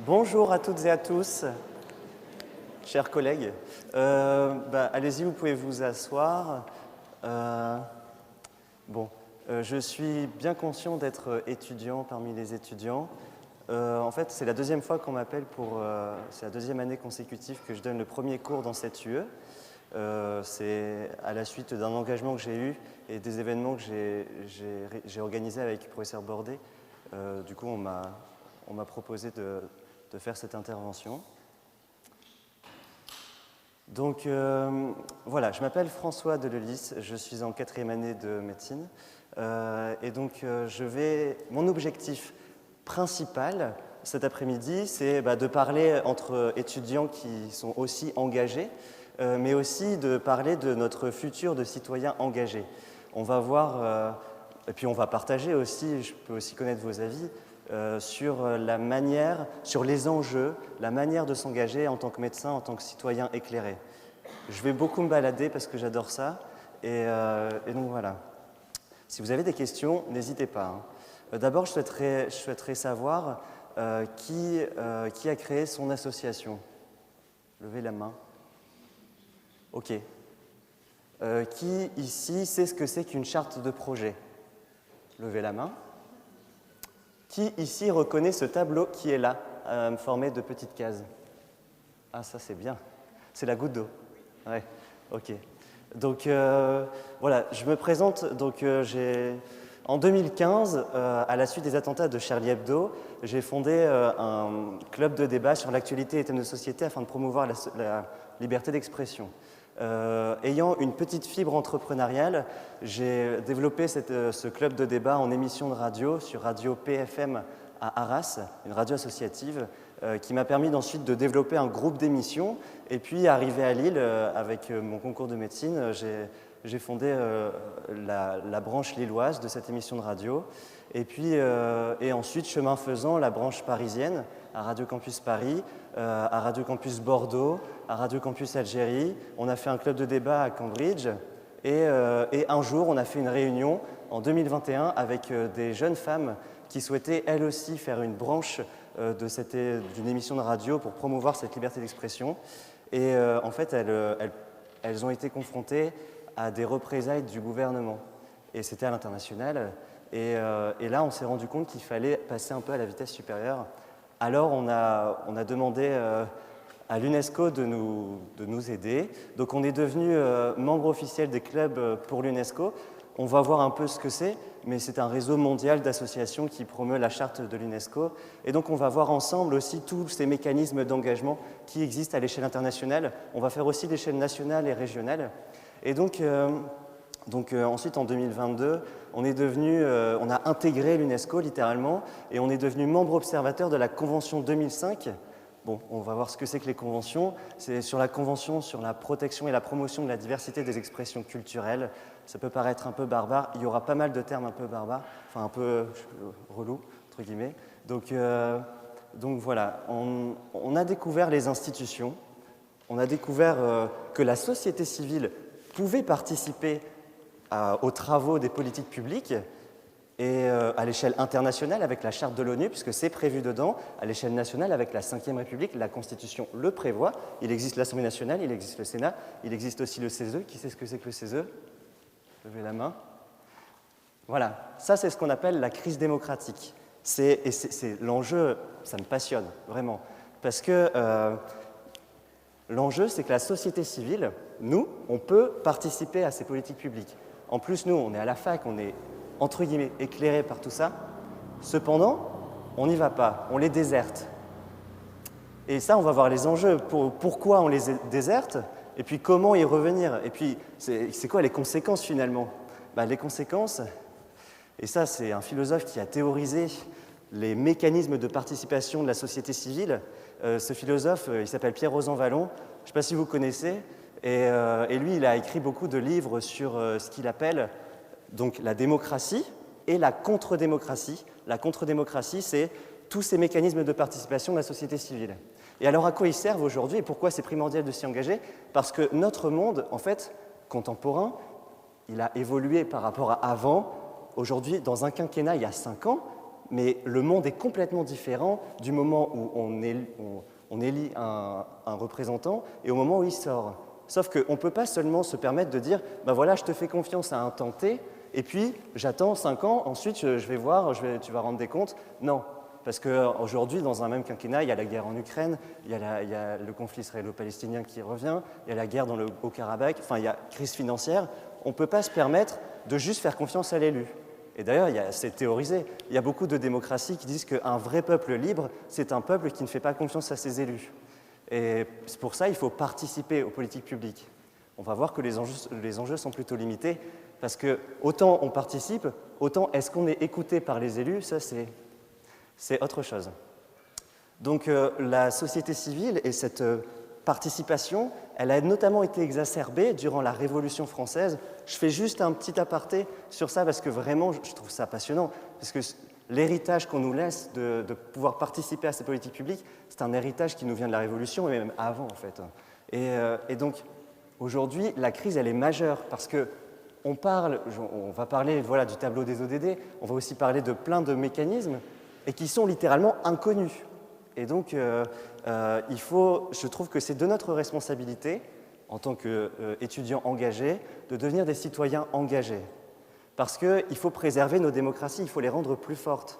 Bonjour à toutes et à tous, chers collègues. Allez-y, vous pouvez vous asseoir. Je suis bien conscient d'être étudiant parmi les étudiants. En fait, c'est la deuxième fois qu'on m'appelle c'est la deuxième année consécutive que je donne le premier cours dans cette UE. C'est à la suite d'un engagement que j'ai eu et des événements que j'ai organisés avec le professeur Bordet. Du coup, on m'a proposé de faire cette intervention. Donc voilà, je m'appelle François Delelys, je suis en 4e année de médecine. Mon objectif principal cet après-midi, c'est de parler entre étudiants qui sont aussi engagés, mais aussi de parler de notre futur de citoyens engagés. On va voir, et puis on va partager aussi, je peux aussi connaître vos avis, sur la manière, sur les enjeux, la manière de s'engager en tant que médecin, en tant que citoyen éclairé. Je vais beaucoup me balader parce que j'adore ça, et donc voilà. Si vous avez des questions, n'hésitez pas. D'abord, je souhaiterais savoir qui a créé son association. Levez la main. Ok. Qui ici sait ce que c'est qu'une charte de projet? Levez la main. Qui ici reconnaît ce tableau qui est là, formé de petites cases? Ah, ça c'est bien. C'est la goutte d'eau. Ouais, ok. Donc voilà, je me présente. Donc, en 2015, à la suite des attentats de Charlie Hebdo, j'ai fondé un club de débat sur l'actualité et thèmes de société afin de promouvoir la liberté d'expression. Ayant une petite fibre entrepreneuriale, j'ai développé ce club de débat en émission de radio sur Radio PFM à Arras, une radio associative, qui m'a permis ensuite de développer un groupe d'émissions. Et puis, arrivé à Lille, avec mon concours de médecine, j'ai fondé la branche lilloise de cette émission de radio. Et ensuite, chemin faisant, la branche parisienne, à Radio Campus Paris, à Radio Campus Bordeaux, à Radio Campus Algérie. On a fait un club de débat à Cambridge. Et un jour, on a fait une réunion en 2021 avec des jeunes femmes qui souhaitaient, elles aussi, faire une branche d'une émission de radio pour promouvoir cette liberté d'expression. Et en fait, elles ont été confrontées à des représailles du gouvernement. Et c'était à l'international. Et là, on s'est rendu compte qu'il fallait passer un peu à la vitesse supérieure. Alors, on a demandé à l'UNESCO de nous aider. Donc, on est devenu membre officiel des clubs pour l'UNESCO. On va voir un peu ce que c'est, mais c'est un réseau mondial d'associations qui promeut la charte de l'UNESCO. Et donc, on va voir ensemble aussi tous ces mécanismes d'engagement qui existent à l'échelle internationale. On va faire aussi l'échelle nationale et régionale. Et donc ensuite, en 2022, on a intégré l'UNESCO littéralement, et on est devenu membre observateur de la Convention 2005. Bon, on va voir ce que c'est que les conventions. C'est sur la Convention sur la protection et la promotion de la diversité des expressions culturelles. Ça peut paraître un peu barbare. Il y aura pas mal de termes un peu barbares, enfin un peu relous, entre guillemets. Donc voilà, on a découvert les institutions. On a découvert que la société civile pouvait participer aux travaux des politiques publiques, et à l'échelle internationale avec la charte de l'ONU, puisque c'est prévu dedans, à l'échelle nationale avec la Ve République, la Constitution le prévoit. Il existe l'Assemblée nationale, il existe le Sénat, il existe aussi le CESE. Qui sait ce que c'est que le CESE? Levez la main. Voilà, ça c'est ce qu'on appelle la crise démocratique. C'est l'enjeu, ça me passionne, vraiment. Parce que l'enjeu, c'est que la société civile, nous, on peut participer à ces politiques publiques. En plus, nous, on est à la fac, on est entre guillemets éclairés par tout ça. Cependant, on n'y va pas, on les déserte. Et ça, on va voir les enjeux. Pourquoi on les déserte, et puis comment y revenir. Et puis, c'est quoi les conséquences finalement? Les conséquences, et ça, c'est un philosophe qui a théorisé les mécanismes de participation de la société civile. Ce philosophe, il s'appelle Pierre-Rosan Vallon. Je ne sais pas si vous connaissez. Et lui, il a écrit beaucoup de livres sur ce qu'il appelle donc la démocratie et la contre-démocratie. La contre-démocratie, c'est tous ces mécanismes de participation de la société civile. Et alors, à quoi ils servent aujourd'hui et pourquoi c'est primordial de s'y engager? Parce que notre monde, en fait, contemporain, il a évolué par rapport à avant. Aujourd'hui, dans un quinquennat, il y a 5 ans, mais le monde est complètement différent du moment où on élit un représentant et au moment où il sort. Sauf qu'on ne peut pas seulement se permettre de dire ben voilà, je te fais confiance à un temps T, et puis j'attends 5 ans, ensuite je vais voir, tu vas rendre des comptes. Non, parce qu'aujourd'hui, dans un même quinquennat, il y a la guerre en Ukraine, il y a le conflit israélo-palestinien qui revient, il y a la guerre dans le Haut-Karabakh, enfin il y a crise financière. On ne peut pas se permettre de juste faire confiance à l'élu. Et d'ailleurs, c'est théorisé. Il y a beaucoup de démocraties qui disent qu'un vrai peuple libre, c'est un peuple qui ne fait pas confiance à ses élus. Et c'est pour ça qu'il faut participer aux politiques publiques. On va voir que les enjeux sont plutôt limités, parce que autant on participe, autant est-ce qu'on est écouté par les élus, ça c'est autre chose. Donc la société civile et cette participation, elle a notamment été exacerbée durant la Révolution française. Je fais juste un petit aparté sur ça parce que vraiment, je trouve ça passionnant. Parce que l'héritage qu'on nous laisse de pouvoir participer à ces politiques publiques, c'est un héritage qui nous vient de la Révolution et même avant, en fait. Et donc, aujourd'hui, la crise, elle est majeure parce que on va parler voilà, du tableau des ODD, on va aussi parler de plein de mécanismes et qui sont littéralement inconnus. Et donc, je trouve que c'est de notre responsabilité, en tant qu'étudiants engagés, de devenir des citoyens engagés. Parce qu'il faut préserver nos démocraties, il faut les rendre plus fortes.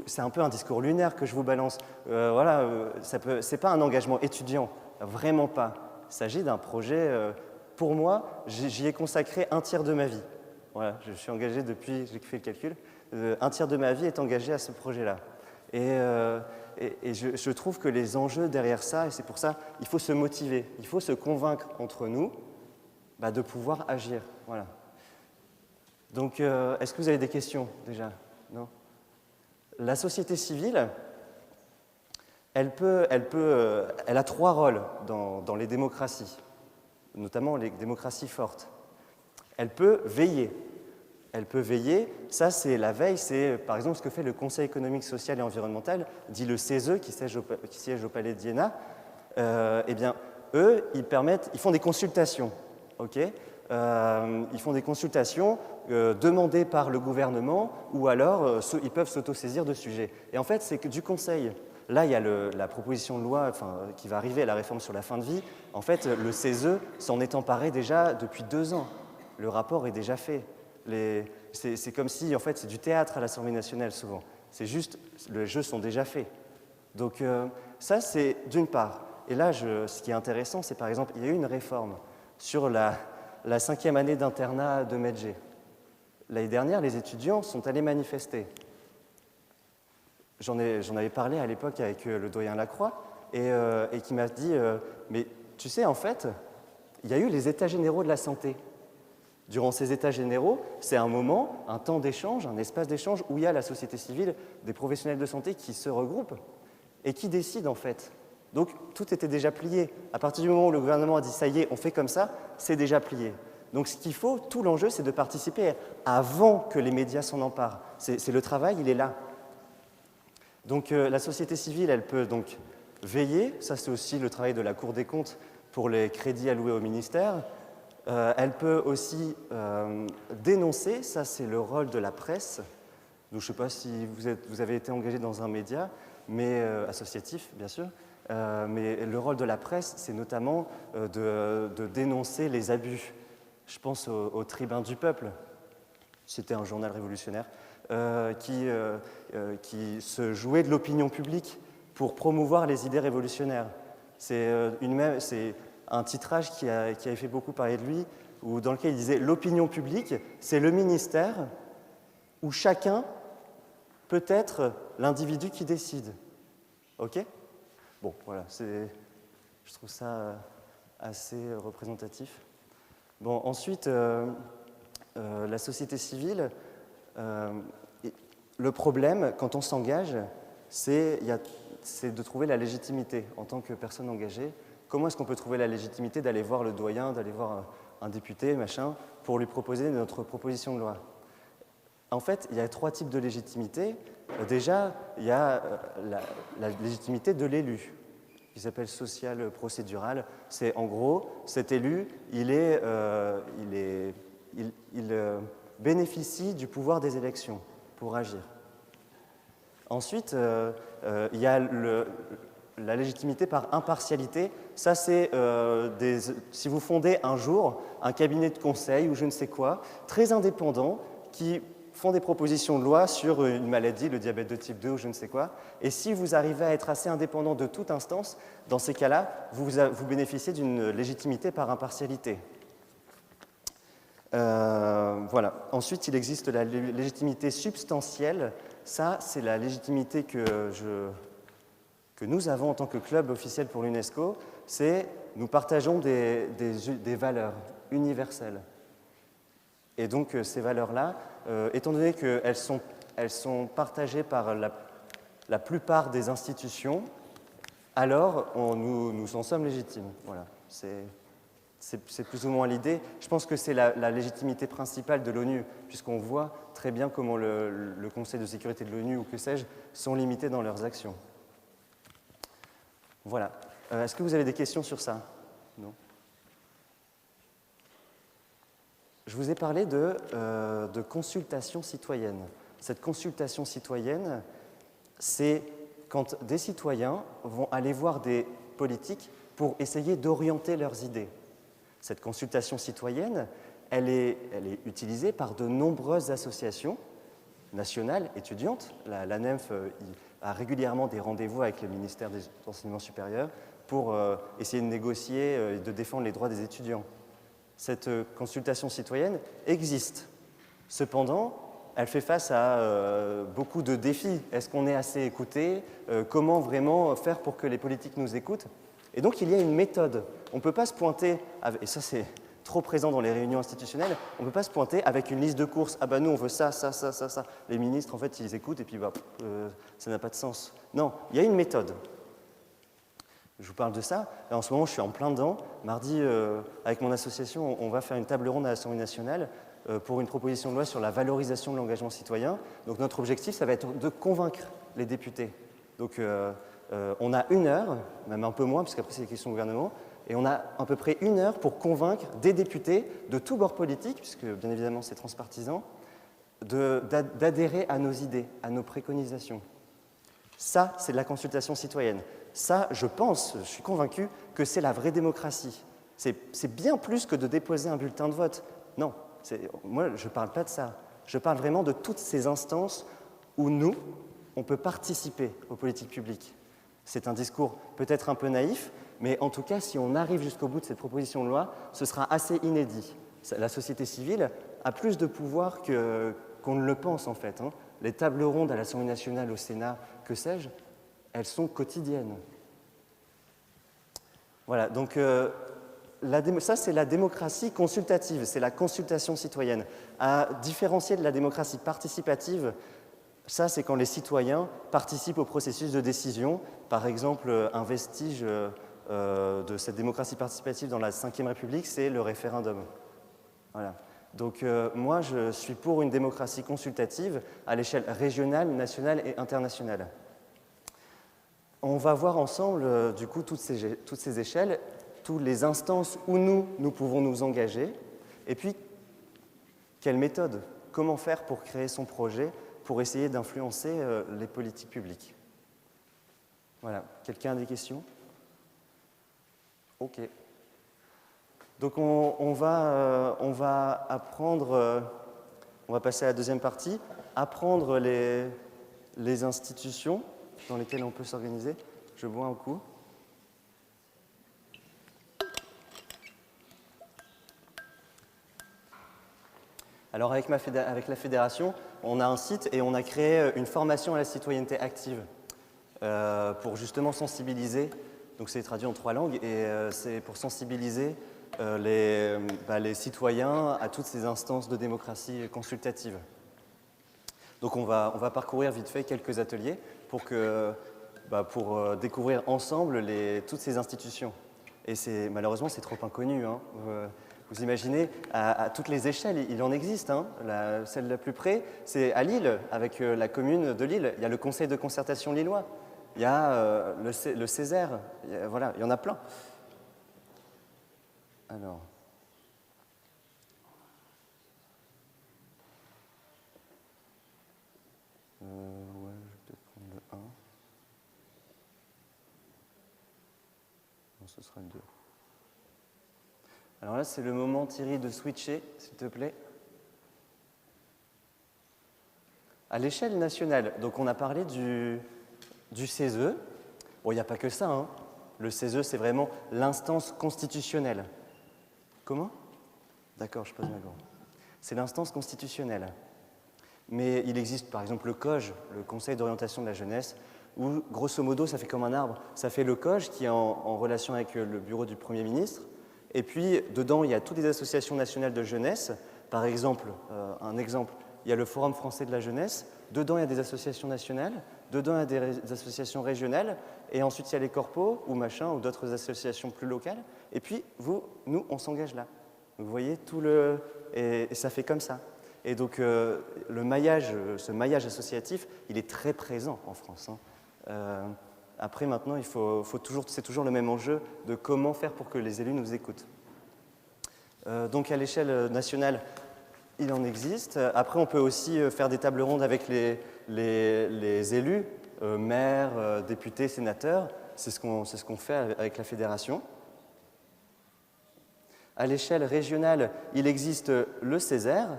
C'est un peu un discours lunaire que je vous balance. Ce n'est pas un engagement étudiant, vraiment pas. Il s'agit d'un projet, pour moi, j'y ai consacré un tiers de ma vie. Voilà, je suis engagé depuis, j'ai fait le calcul, un tiers de ma vie est engagé à ce projet-là. Et je trouve que les enjeux derrière ça, et c'est pour ça, il faut se motiver, il faut se convaincre entre nous de pouvoir agir. Voilà. Donc, est-ce que vous avez des questions déjà? Non? La société civile, elle a 3 rôles dans les démocraties, notamment les démocraties fortes. Elle peut veiller. Elle peut veiller, ça c'est la veille, c'est par exemple ce que fait le Conseil économique, social et environnemental, dit le CESE qui siège au Palais de Iéna. Eh bien, eux, ils font des consultations, ok ils font des consultations demandées par le gouvernement ou alors ils peuvent s'autosaisir de sujets. Et en fait, c'est que du Conseil. Là, il y a la proposition de loi qui va arriver à la réforme sur la fin de vie. En fait, le CESE s'en est emparé déjà depuis 2 ans. Le rapport est déjà fait. C'est comme si, en fait, c'est du théâtre à l'Assemblée nationale, souvent. C'est juste, les jeux sont déjà faits. Donc, ça, c'est d'une part. Et là, ce qui est intéressant, c'est par exemple, il y a eu une réforme sur la 5e année d'internat de Medjay. L'année dernière, les étudiants sont allés manifester. J'en avais parlé à l'époque avec le doyen Lacroix, et qui m'a dit mais tu sais, en fait, il y a eu les états généraux de la santé. Durant ces états généraux, c'est un moment, un temps d'échange, un espace d'échange où il y a la société civile, des professionnels de santé qui se regroupent et qui décident en fait. Donc tout était déjà plié. À partir du moment où le gouvernement a dit ça y est, on fait comme ça, c'est déjà plié. Donc ce qu'il faut, tout l'enjeu, c'est de participer avant que les médias s'en emparent. C'est le travail, il est là. Donc la société civile, elle peut donc veiller, ça c'est aussi le travail de la Cour des comptes pour les crédits alloués au ministère. Elle peut aussi dénoncer, ça c'est le rôle de la presse. Donc, je ne sais pas si vous avez été engagé dans un média, mais associatif bien sûr, mais le rôle de la presse, c'est notamment de dénoncer les abus. Je pense au Tribun du Peuple, c'était un journal révolutionnaire, qui se jouait de l'opinion publique pour promouvoir les idées révolutionnaires. C'est un titrage qui avait fait beaucoup parler de lui, dans lequel il disait « L'opinion publique, c'est le ministère où chacun peut être l'individu qui décide. » Ok? Bon, voilà, je trouve ça assez représentatif. Bon, ensuite, la société civile, le problème, quand on s'engage, c'est de trouver la légitimité en tant que personne engagée. Comment est-ce qu'on peut trouver la légitimité d'aller voir le doyen, d'aller voir un député, machin, pour lui proposer notre proposition de loi? En fait, il y a 3 types de légitimité. Déjà, il y a la légitimité de l'élu, qui s'appelle sociale procédurale. C'est en gros, cet élu, il bénéficie du pouvoir des élections pour agir. Ensuite, il y a la légitimité par impartialité. Ça, c'est si vous fondez un jour un cabinet de conseil ou je ne sais quoi, très indépendant, qui font des propositions de loi sur une maladie, le diabète de type 2 ou je ne sais quoi, et si vous arrivez à être assez indépendant de toute instance, dans ces cas-là, vous bénéficiez d'une légitimité par impartialité. Voilà. Ensuite, il existe la légitimité substantielle. Ça, c'est la légitimité que nous avons en tant que club officiel pour l'UNESCO. C'est nous partageons des valeurs universelles. Et donc, ces valeurs-là, étant donné qu'elles sont partagées par la plupart des institutions, alors nous en sommes légitimes. Voilà. C'est plus ou moins l'idée. Je pense que c'est la légitimité principale de l'ONU, puisqu'on voit très bien comment le Conseil de sécurité de l'ONU, ou que sais-je, sont limités dans leurs actions. Voilà. Est-ce que vous avez des questions sur ça? Non. Je vous ai parlé de consultation citoyenne. Cette consultation citoyenne, c'est quand des citoyens vont aller voir des politiques pour essayer d'orienter leurs idées. Cette consultation citoyenne, elle est utilisée par de nombreuses associations nationales étudiantes. La NEMF a régulièrement des rendez-vous avec le ministère des Enseignements supérieurs pour essayer de négocier et de défendre les droits des étudiants. Cette consultation citoyenne existe. Cependant, elle fait face à beaucoup de défis. Est-ce qu'on est assez écouté? Comment vraiment faire pour que les politiques nous écoutent? Et donc, il y a une méthode. On ne peut pas se pointer, et ça c'est trop présent dans les réunions institutionnelles, on ne peut pas se pointer avec une liste de courses. Ah ben nous, on veut ça, ça, ça, ça, ça. Les ministres, en fait, ils écoutent et puis ça n'a pas de sens. Non, il y a une méthode. Je vous parle de ça. Et en ce moment, je suis en plein dedans. Mardi, avec mon association, on va faire une table ronde à l'Assemblée nationale pour une proposition de loi sur la valorisation de l'engagement citoyen. Donc notre objectif, ça va être de convaincre les députés. Donc on a 1 heure, même un peu moins, parce qu'après c'est les questions au gouvernement, et on a à peu près 1 heure pour convaincre des députés de tous bords politiques, puisque bien évidemment c'est transpartisan, d'adhérer à nos idées, à nos préconisations. Ça, c'est de la consultation citoyenne. Ça, je suis convaincu que c'est la vraie démocratie. C'est bien plus que de déposer un bulletin de vote. Non, moi, je ne parle pas de ça. Je parle vraiment de toutes ces instances où nous, on peut participer aux politiques publiques. C'est un discours peut-être un peu naïf, mais en tout cas, si on arrive jusqu'au bout de cette proposition de loi, ce sera assez inédit. La société civile a plus de pouvoir qu'on ne le pense, en fait. Les tables rondes à l'Assemblée nationale, au Sénat, que sais-je, elles sont quotidiennes. Voilà, donc ça c'est la démocratie consultative, c'est la consultation citoyenne. À différencier de la démocratie participative, ça c'est quand les citoyens participent au processus de décision. Par exemple, un vestige de cette démocratie participative dans la Ve République, c'est le référendum. Voilà. Donc moi je suis pour une démocratie consultative à l'échelle régionale, nationale et internationale. On va voir ensemble, du coup, toutes ces échelles, toutes les instances où nous pouvons nous engager, et puis, quelle méthode? Comment faire pour créer son projet, pour essayer d'influencer les politiques publiques? Voilà. Quelqu'un a des questions? OK. Donc, on va apprendre, on va passer à la deuxième partie, apprendre les institutions dans lesquelles on peut s'organiser. Je bois un coup. Alors avec la fédération, on a un site et on a créé une formation à la citoyenneté active pour justement sensibiliser, donc c'est traduit en 3 langues, et c'est pour sensibiliser les citoyens à toutes ces instances de démocratie consultative. Donc on va parcourir vite fait quelques ateliers pour découvrir ensemble toutes ces institutions. Et malheureusement, c'est trop inconnu. Vous imaginez, à toutes les échelles, il en existe. Celle la plus près, c'est à Lille, avec la commune de Lille. Il y a le Conseil de concertation lillois, il y a le Césaire, voilà, il y en a plein. Alors... ouais, je vais peut-être prendre... Non, ce sera le 2. Alors là, c'est le moment, Thierry, de switcher, s'il te plaît. À l'échelle nationale, donc on a parlé du CESE. Bon, il n'y a pas que ça, hein. Le CESE, c'est vraiment l'instance constitutionnelle. Comment? D'accord, je pose ma gorge. C'est l'instance constitutionnelle. Mais il existe par exemple le COJ, le Conseil d'orientation de la jeunesse, où grosso modo ça fait comme un arbre. Ça fait le COJ qui est en relation avec le bureau du Premier ministre. Et puis dedans il y a toutes les associations nationales de jeunesse. Par exemple, il y a le Forum français de la jeunesse. Dedans il y a des associations nationales. Dedans il y a des associations régionales. Et ensuite il y a les corpos ou machin ou d'autres associations plus locales. Et puis nous on s'engage là. Vous voyez tout le... Et ça fait comme ça. Et donc, ce maillage associatif, il est très présent en France. Hein. Après, maintenant, c'est toujours le même enjeu de comment faire pour que les élus nous écoutent. Donc, à l'échelle nationale, il en existe. Après, on peut aussi faire des tables rondes avec les élus, maires, députés, sénateurs. C'est ce qu'on fait avec la fédération. À l'échelle régionale, il existe le Césaire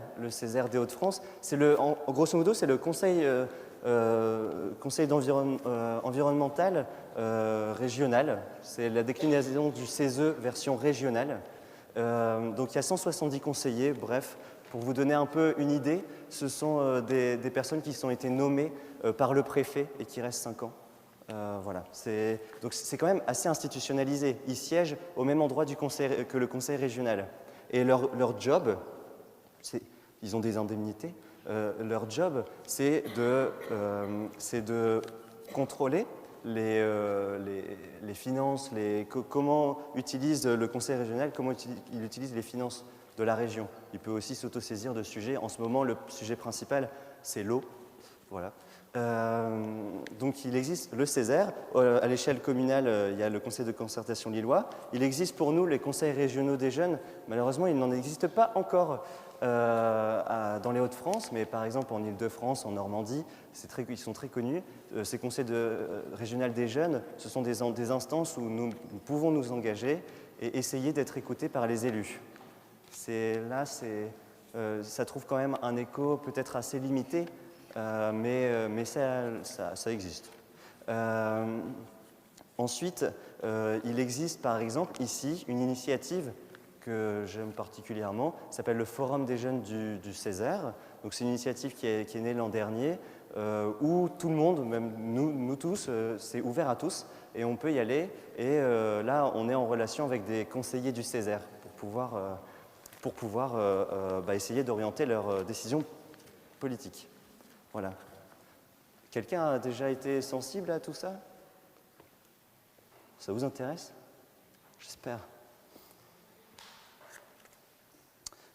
des Hauts-de-France. Grosso modo, c'est le conseil environnemental régional. C'est la déclinaison du CESE version régionale. Donc il y a 170 conseillers, bref. Pour vous donner un peu une idée, ce sont des personnes qui ont été nommées par le préfet et qui restent 5 ans. Voilà. Donc c'est quand même assez institutionnalisé. Ils siègent au même endroit que le conseil régional. Et leur job, ils ont des indemnités, leur job, c'est de contrôler les finances, comment utilise le conseil régional, comment il utilise les finances de la région. Il peut aussi s'autosaisir de sujets. En ce moment, le sujet principal, c'est l'eau. Voilà. Donc il existe le Césaire. À l'échelle communale, il y a le conseil de concertation lillois. Il existe pour nous les conseils régionaux des jeunes. Malheureusement, il n'en existe pas encore dans les Hauts-de-France, mais par exemple en Île-de-France, en Normandie, ils sont très connus. Ces conseils régionaux des jeunes, ce sont des instances où nous pouvons nous engager et essayer d'être écoutés par les élus. Ça trouve quand même un écho peut-être assez limité, mais ça existe. Ensuite, il existe par exemple ici une initiative que j'aime particulièrement, qui s'appelle le Forum des jeunes du Césaire. Donc c'est une initiative qui est née l'an dernier, où tout le monde, même nous tous, c'est ouvert à tous, et on peut y aller. Et là, on est en relation avec des conseillers du Césaire pour pouvoir essayer d'orienter leurs décisions politiques. Voilà. Quelqu'un a déjà été sensible à tout ça? Ça vous intéresse? J'espère.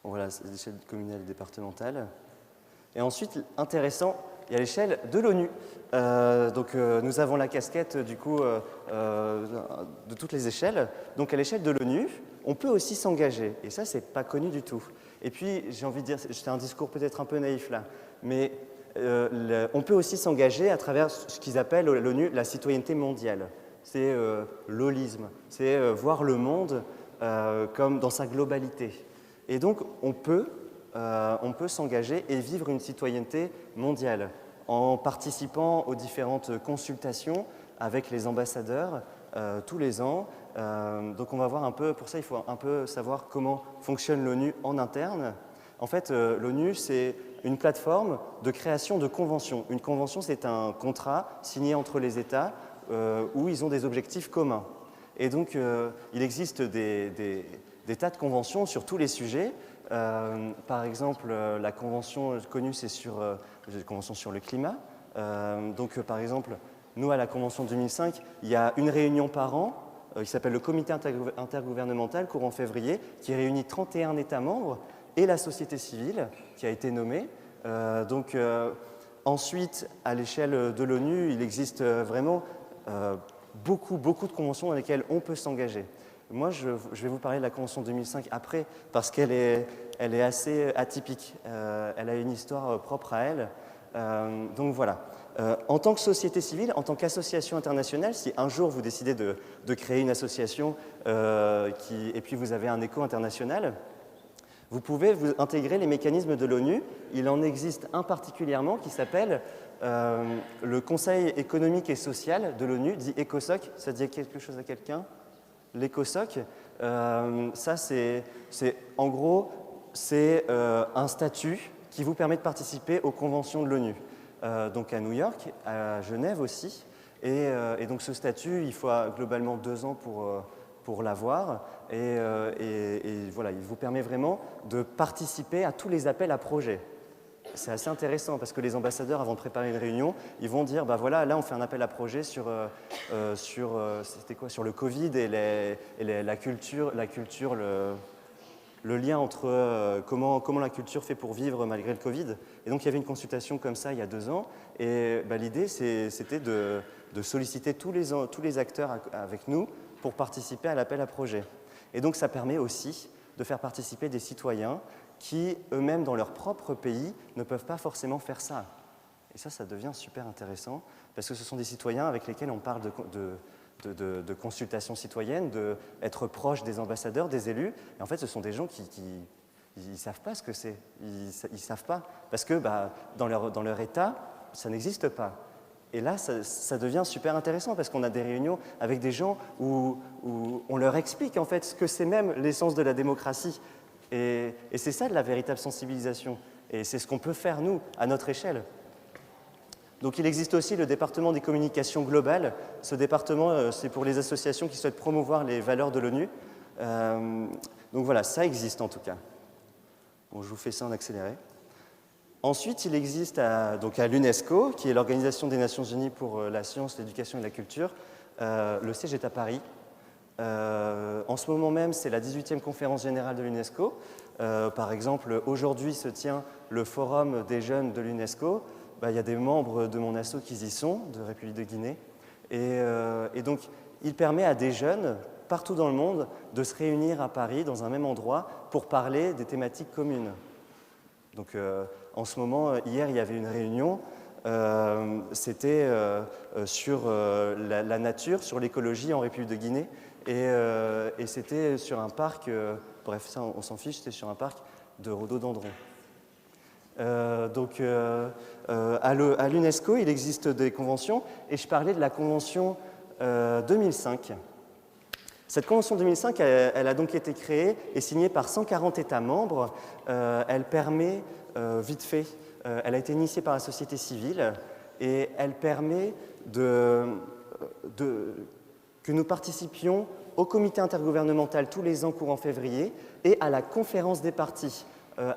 Bon, voilà, c'est l'échelle communale et départementale. Et ensuite, intéressant, il y a l'échelle de l'ONU. Nous avons la casquette du coup de toutes les échelles. Donc à l'échelle de l'ONU, on peut aussi s'engager. Et ça, c'est pas connu du tout. Et puis, j'ai envie de dire, c'est un discours peut-être un peu naïf là, mais on peut aussi s'engager à travers ce qu'ils appellent l'ONU la citoyenneté mondiale. C'est l'holisme, c'est voir le monde comme dans sa globalité. Et donc, on peut s'engager et vivre une citoyenneté mondiale en participant aux différentes consultations avec les ambassadeurs tous les ans. Donc, on va voir un peu, pour ça, il faut un peu savoir comment fonctionne l'ONU en interne. En fait, l'ONU, c'est une plateforme de création de conventions. Une convention, c'est un contrat signé entre les États où ils ont des objectifs communs. Et donc, il existe des tas de conventions sur tous les sujets. Par exemple, la convention connue, c'est la convention sur le climat. Par exemple, nous, à la convention 2005, il y a une réunion par an qui s'appelle le comité intergouvernemental courant février, qui réunit 31 États membres et la société civile qui a été nommée. Ensuite, à l'échelle de l'ONU, il existe vraiment beaucoup de conventions dans lesquelles on peut s'engager. Moi, je vais vous parler de la Convention 2005 après, parce qu'elle est assez atypique. Elle a une histoire propre à elle. Donc voilà. En tant que société civile, en tant qu'association internationale, si un jour vous décidez de créer une association et puis vous avez un écho international, vous pouvez vous intégrer les mécanismes de l'ONU. Il en existe un particulièrement qui s'appelle le Conseil économique et social de l'ONU, dit ECOSOC. Ça dit quelque chose à quelqu'un? L'ECOSOC, ça en gros, c'est un statut qui vous permet de participer aux conventions de l'ONU. Donc à New York, à Genève aussi. Et donc ce statut, il faut globalement 2 ans pour l'avoir. Et voilà, il vous permet vraiment de participer à tous les appels à projets. C'est assez intéressant parce que les ambassadeurs, avant de préparer une réunion, ils vont dire, bah voilà, là on fait un appel à projet sur le Covid et la culture, le lien entre comment la culture fait pour vivre malgré le Covid. Et donc il y avait une consultation comme ça il y a 2 ans. Et bah, l'idée, c'était de solliciter tous les acteurs avec nous pour participer à l'appel à projet. Et donc ça permet aussi de faire participer des citoyens qui, eux-mêmes, dans leur propre pays, ne peuvent pas forcément faire ça. Et ça devient super intéressant, parce que ce sont des citoyens avec lesquels on parle de consultation citoyenne, d'être proche des ambassadeurs, des élus. Et en fait, ce sont des gens qui ne savent pas ce que c'est. Ils ne savent pas, parce que bah, dans leur État, ça n'existe pas. Et là, ça devient super intéressant, parce qu'on a des réunions avec des gens où on leur explique en fait ce que c'est même l'essence de la démocratie. Et c'est ça de la véritable sensibilisation. Et c'est ce qu'on peut faire, nous, à notre échelle. Donc il existe aussi le département des communications globales. Ce département, c'est pour les associations qui souhaitent promouvoir les valeurs de l'ONU. Donc voilà, ça existe en tout cas. Bon, je vous fais ça en accéléré. Ensuite, il existe à l'UNESCO, qui est l'Organisation des Nations Unies pour la science, l'éducation et la culture. Le siège est à Paris. En ce moment même, c'est la 18e conférence générale de l'UNESCO. Par exemple, aujourd'hui se tient le forum des jeunes de l'UNESCO. Il y a des membres de mon asso qui y sont, de République de Guinée. Et donc, il permet à des jeunes, partout dans le monde, de se réunir à Paris, dans un même endroit, pour parler des thématiques communes. Donc, en ce moment, hier, il y avait une réunion. C'était sur la nature, sur l'écologie en République de Guinée. Et c'était sur un parc, bref, ça on s'en fiche, c'était sur un parc de rhododendrons. À l'UNESCO, il existe des conventions, et je parlais de la convention 2005. Cette convention 2005, elle a donc été créée et signée par 140 États membres. Elle permet, vite fait, elle a été initiée par la société civile, et elle permet que nous participions au comité intergouvernemental tous les ans courant février et à la conférence des partis.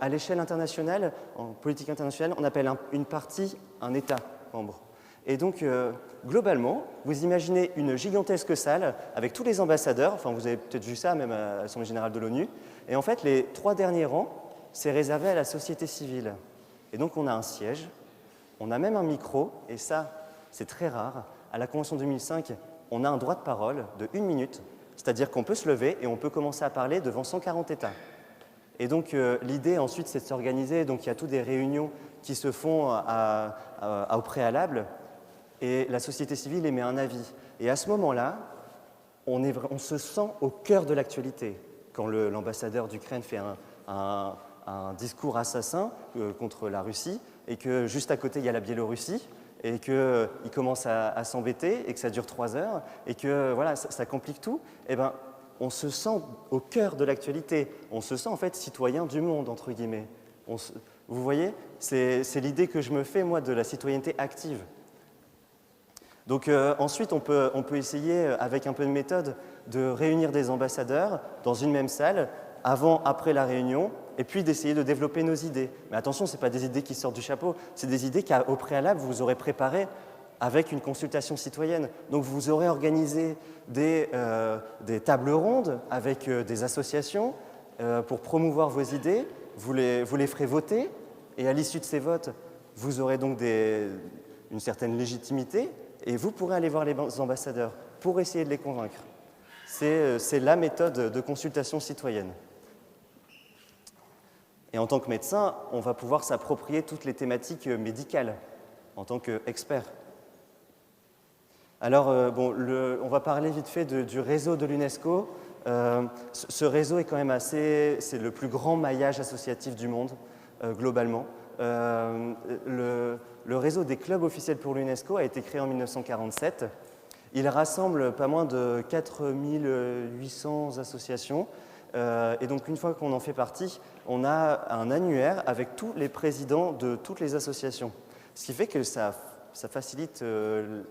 À l'échelle internationale, en politique internationale, on appelle une partie un État membre. Et donc, globalement, vous imaginez une gigantesque salle avec tous les ambassadeurs, enfin vous avez peut-être vu ça même à l'Assemblée générale de l'ONU, et en fait, les 3 derniers rangs, c'est réservé à la société civile. Et donc, on a un siège, on a même un micro, et ça, c'est très rare. À la Convention 2005, on a un droit de parole de 1 minute, c'est-à-dire qu'on peut se lever et on peut commencer à parler devant 140 États. Et donc l'idée ensuite c'est de s'organiser, donc il y a toutes des réunions qui se font au préalable, et la société civile émet un avis. Et à ce moment-là, on se sent au cœur de l'actualité. Quand l'ambassadeur d'Ukraine fait un discours assassin contre la Russie, et que juste à côté il y a la Biélorussie, et qu'il commence à s'embêter, et que ça dure 3 heures, et que voilà, ça complique tout, eh ben, on se sent au cœur de l'actualité. On se sent en fait citoyen du monde, entre guillemets. Vous voyez, c'est l'idée que je me fais, moi, de la citoyenneté active. Donc ensuite, on peut essayer, avec un peu de méthode, de réunir des ambassadeurs dans une même salle, avant, après la réunion, et puis d'essayer de développer nos idées. Mais attention, ce n'est pas des idées qui sortent du chapeau, c'est des idées qu'au préalable, vous aurez préparées avec une consultation citoyenne. Donc vous aurez organisé des tables rondes avec des associations pour promouvoir vos idées, vous les ferez voter, et à l'issue de ces votes, vous aurez donc une certaine légitimité, et vous pourrez aller voir les ambassadeurs pour essayer de les convaincre. C'est la méthode de consultation citoyenne. Et en tant que médecin, on va pouvoir s'approprier toutes les thématiques médicales. en tant qu'expert. Alors, bon, on va parler vite fait du réseau de l'UNESCO. Ce réseau est quand même c'est le plus grand maillage associatif du monde, globalement. Le réseau des clubs officiels pour l'UNESCO a été créé en 1947. Il rassemble pas moins de 4800 associations. Et donc, une fois qu'on en fait partie, on a un annuaire avec tous les présidents de toutes les associations. Ce qui fait que ça facilite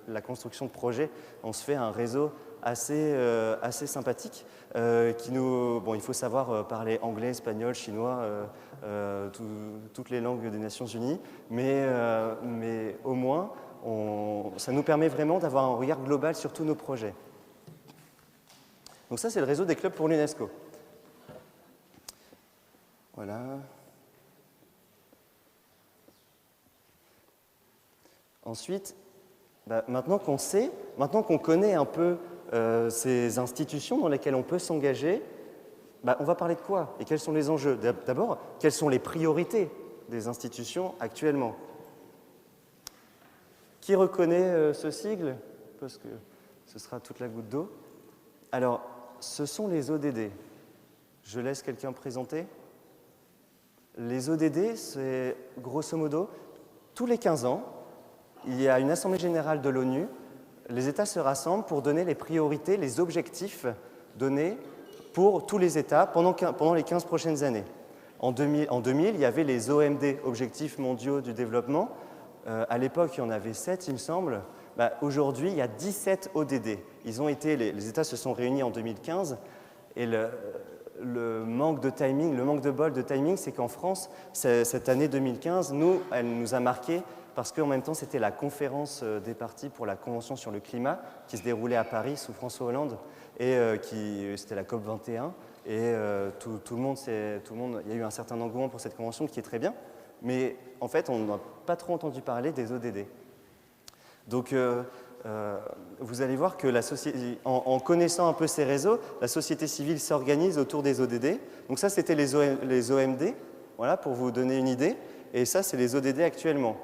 la construction de projets. On se fait un réseau assez sympathique. Il faut savoir parler anglais, espagnol, chinois, toutes les langues des Nations Unies, mais au moins, ça nous permet vraiment d'avoir un regard global sur tous nos projets. Donc ça, c'est le réseau des clubs pour l'UNESCO. Voilà. Ensuite, maintenant qu'on connaît un peu ces institutions dans lesquelles on peut s'engager, on va parler de quoi et quels sont les enjeux? D'abord, quelles sont les priorités des institutions actuellement? Qui reconnaît ce sigle? Parce que ce sera toute la goutte d'eau. Alors, ce sont les ODD. Je laisse quelqu'un présenter. Les ODD, c'est grosso modo, tous les 15 ans, il y a une assemblée générale de l'ONU, les États se rassemblent pour donner les priorités, les objectifs donnés pour tous les États pendant les 15 prochaines années. En 2000, il y avait les OMD, Objectifs mondiaux du développement. À l'époque, il y en avait 7, il me semble. Aujourd'hui, il y a 17 ODD. Les États se sont réunis en 2015 et le manque de timing, le manque de bol de timing, c'est qu'en France, cette année 2015, elle nous a marqué parce qu'en même temps, c'était la conférence des parties pour la Convention sur le climat qui se déroulait à Paris sous François Hollande et c'était la COP 21 et tout le monde, il y a eu un certain engouement pour cette convention qui est très bien, mais en fait, on n'a pas trop entendu parler des ODD. Donc, vous allez voir que en connaissant un peu ces réseaux, la société civile s'organise autour des ODD. Donc ça, c'était les OMD, voilà, pour vous donner une idée. Et ça, c'est les ODD actuellement.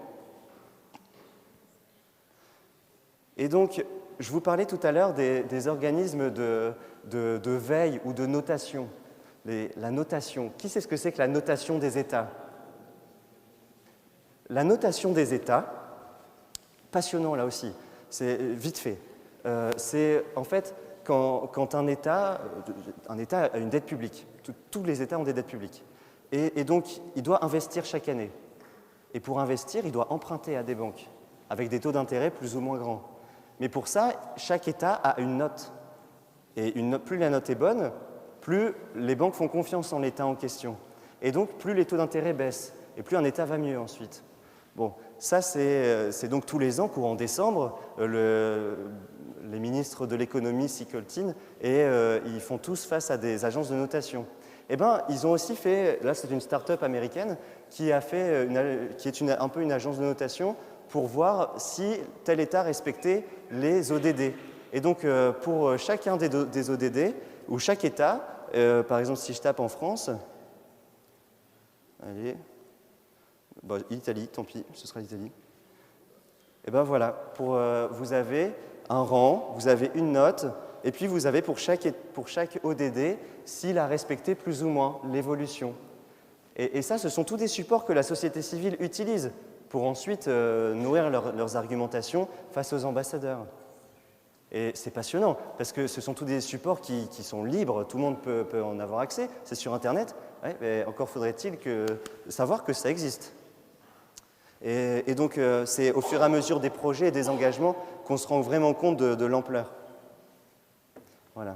Et donc, je vous parlais tout à l'heure des organismes de veille ou de notation. La notation, qui sait ce que c'est que la notation des États? La notation des États, passionnant là aussi, c'est vite fait. C'est en fait quand un État a une dette publique, tous les États ont des dettes publiques, et donc il doit investir chaque année. Et pour investir, il doit emprunter à des banques, avec des taux d'intérêt plus ou moins grands. Mais pour ça, chaque État a une note. Et plus la note est bonne, plus les banques font confiance en l'État en question. Et donc, plus les taux d'intérêt baissent, et plus un État va mieux ensuite. Bon, ça, c'est donc tous les ans, courant décembre, les ministres de l'économie s'y coltinent et ils font tous face à des agences de notation. Eh bien, ils ont aussi fait, là c'est une start-up américaine qui est un peu une agence de notation pour voir si tel État respectait les ODD. Et donc, pour chacun des ODD, ou chaque État, par exemple, si je tape en France, allez, l'Italie, tant pis, ce sera l'Italie. Et bien voilà, vous avez un rang, vous avez une note, et puis vous avez pour chaque ODD s'il a respecté plus ou moins l'évolution. Et ça, ce sont tous des supports que la société civile utilise pour ensuite nourrir leurs argumentations face aux ambassadeurs. Et c'est passionnant, parce que ce sont tous des supports qui sont libres, tout le monde peut en avoir accès, c'est sur Internet, ouais, mais encore faudrait-il savoir que ça existe. Et donc, c'est au fur et à mesure des projets et des engagements qu'on se rend vraiment compte de l'ampleur. Voilà.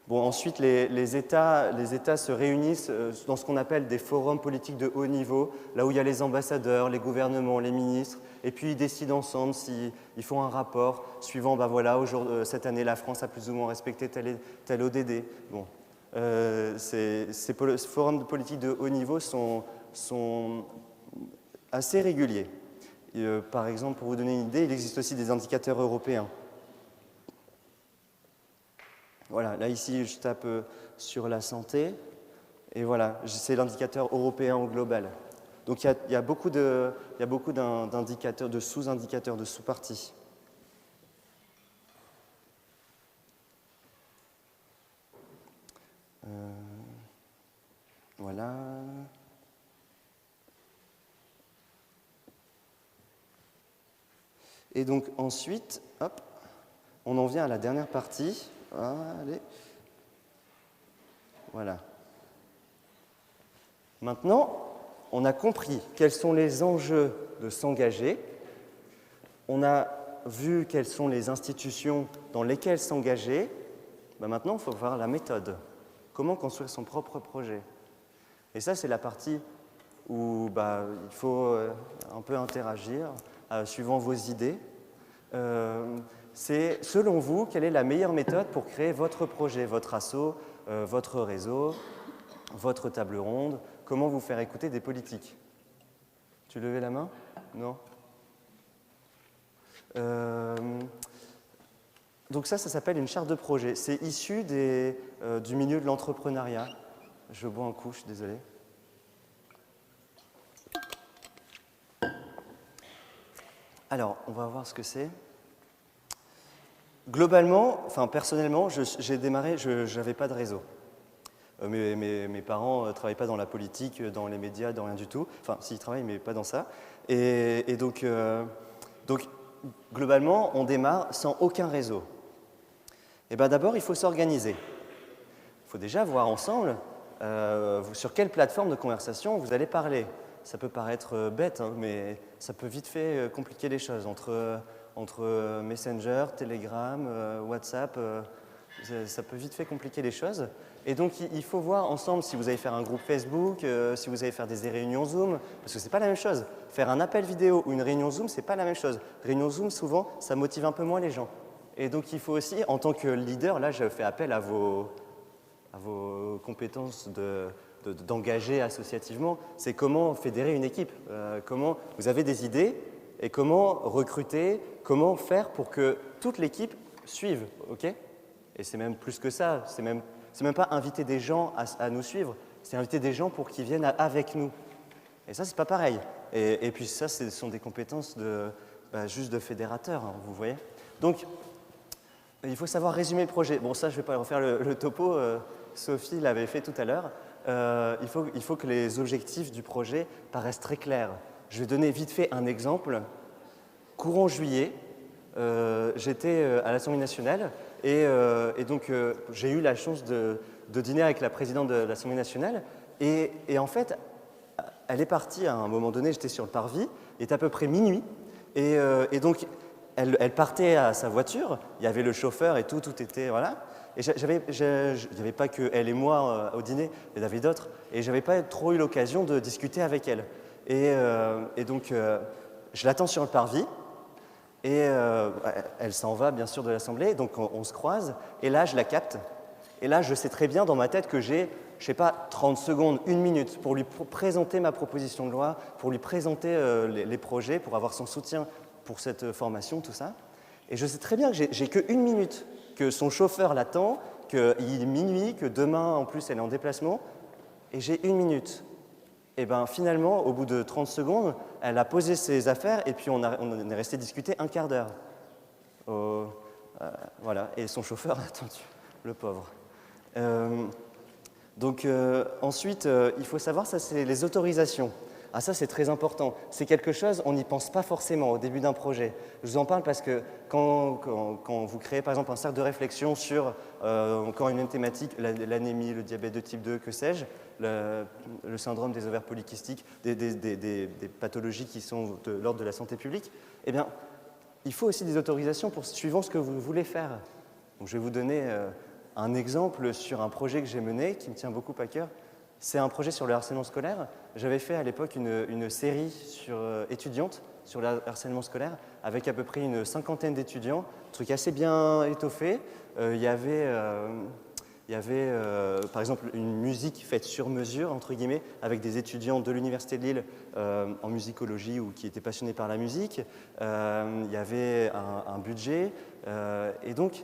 Bon, ensuite, les États se réunissent dans ce qu'on appelle des forums politiques de haut niveau, là où il y a les ambassadeurs, les gouvernements, les ministres, et puis ils décident ensemble s'ils font un rapport suivant, cette année, la France a plus ou moins respecté tel ODD. Bon, ces forums de politique de haut niveau sont assez réguliers. Par exemple, pour vous donner une idée, il existe aussi des indicateurs européens. Voilà, là ici je tape sur la santé, et voilà, c'est l'indicateur européen au global. Donc il y a beaucoup d'indicateurs, de sous-indicateurs, de sous-parties. Voilà. Et donc ensuite, hop, on en vient à la dernière partie. Allez. Voilà. Maintenant, on a compris quels sont les enjeux de s'engager. On a vu quelles sont les institutions dans lesquelles s'engager. Maintenant, il faut voir la méthode. Comment construire son propre projet. Et ça, c'est la partie où il faut un peu interagir suivant vos idées. C'est, selon vous, quelle est la meilleure méthode pour créer votre projet, votre asso, votre réseau, votre table ronde, comment vous faire écouter des politiques. Tu levais la main? Non? Donc ça s'appelle une charte de projet. C'est issu du milieu de l'entrepreneuriat. Je bois un coup, je suis désolé. Alors, on va voir ce que c'est. Globalement, personnellement, j'ai démarré, je n'avais pas de réseau. Mes parents ne travaillent pas dans la politique, dans les médias, dans rien du tout. Enfin, s'ils travaillent, mais pas dans ça. Et donc, globalement, on démarre sans aucun réseau. Et d'abord, il faut s'organiser. Il faut déjà voir ensemble sur quelle plateforme de conversation vous allez parler. Ça peut paraître bête, mais ça peut vite fait compliquer les choses. Entre Messenger, Telegram, WhatsApp, ça peut vite fait compliquer les choses. Et donc, il faut voir ensemble si vous allez faire un groupe Facebook, si vous allez faire des réunions Zoom, parce que ce n'est pas la même chose. Faire un appel vidéo ou une réunion Zoom, ce n'est pas la même chose. Réunion Zoom, souvent, ça motive un peu moins les gens. Et donc, il faut aussi, en tant que leader, là, je fais appel à vos compétences d'engager associativement, c'est comment fédérer une équipe, comment vous avez des idées et comment recruter, comment faire pour que toute l'équipe suive, ok? Et c'est même plus que ça, c'est même pas inviter des gens à nous suivre, c'est inviter des gens pour qu'ils viennent avec nous. Et ça, c'est pas pareil. Et puis ça, ce sont des compétences juste de fédérateur, vous voyez? Donc, il faut savoir résumer le projet. Bon, ça, je ne vais pas refaire le topo, Sophie l'avait fait tout à l'heure. Il faut que les objectifs du projet paraissent très clairs. Je vais donner vite fait un exemple. Courant juillet, j'étais à l'Assemblée nationale et donc j'ai eu la chance de dîner avec la présidente de l'Assemblée nationale et en fait, elle est partie à un moment donné, j'étais sur le parvis, il était à peu près minuit et donc elle partait à sa voiture, il y avait le chauffeur et tout était, voilà. Et il n'y avait pas que elle et moi au dîner, il y en avait d'autres, et je n'avais pas trop eu l'occasion de discuter avec elle. Et donc, je l'attends sur le parvis, et elle s'en va bien sûr de l'Assemblée, donc on se croise, et là je la capte, et là je sais très bien dans ma tête que j'ai, je ne sais pas, 30 secondes, 1 minute pour lui présenter ma proposition de loi, pour lui présenter les projets, pour avoir son soutien pour cette formation, tout ça. Et je sais très bien que j'ai que 1 minute, que son chauffeur l'attend, qu'il est minuit, que demain en plus elle est en déplacement, et j'ai 1 minute. Et finalement, au bout de 30 secondes, elle a posé ses affaires et puis on est resté discuter 1 quart d'heure. Voilà, et son chauffeur a attendu, le pauvre. Donc ensuite, il faut savoir, ça c'est les autorisations. Ah ça c'est très important, c'est quelque chose, on n'y pense pas forcément au début d'un projet. Je vous en parle parce que quand vous créez par exemple un cercle de réflexion sur encore une même thématique, l'anémie, le diabète de type 2, que sais-je, le syndrome des ovaires polykystiques, des pathologies qui sont de l'ordre de la santé publique, eh bien il faut aussi des autorisations suivant ce que vous voulez faire. Donc, je vais vous donner un exemple sur un projet que j'ai mené qui me tient beaucoup à cœur. C'est un projet sur le harcèlement scolaire. J'avais fait à l'époque une série étudiante sur le harcèlement scolaire avec à peu près une 50aine d'étudiants, un truc assez bien étoffé. Il y avait par exemple une musique faite sur mesure, entre guillemets, avec des étudiants de l'Université de Lille en musicologie ou qui étaient passionnés par la musique. Il y avait un budget. Et donc,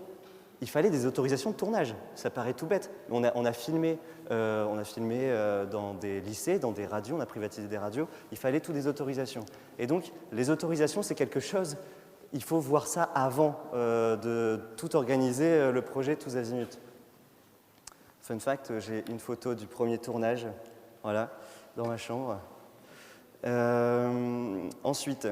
il fallait des autorisations de tournage. Ça paraît tout bête. On a filmé dans des lycées, dans des radios, on a privatisé des radios. Il fallait toutes des autorisations. Et donc, les autorisations, c'est quelque chose, il faut voir ça avant de tout organiser, le projet tous azimuts. Fun fact, j'ai une photo du premier tournage, voilà, dans ma chambre. Ensuite,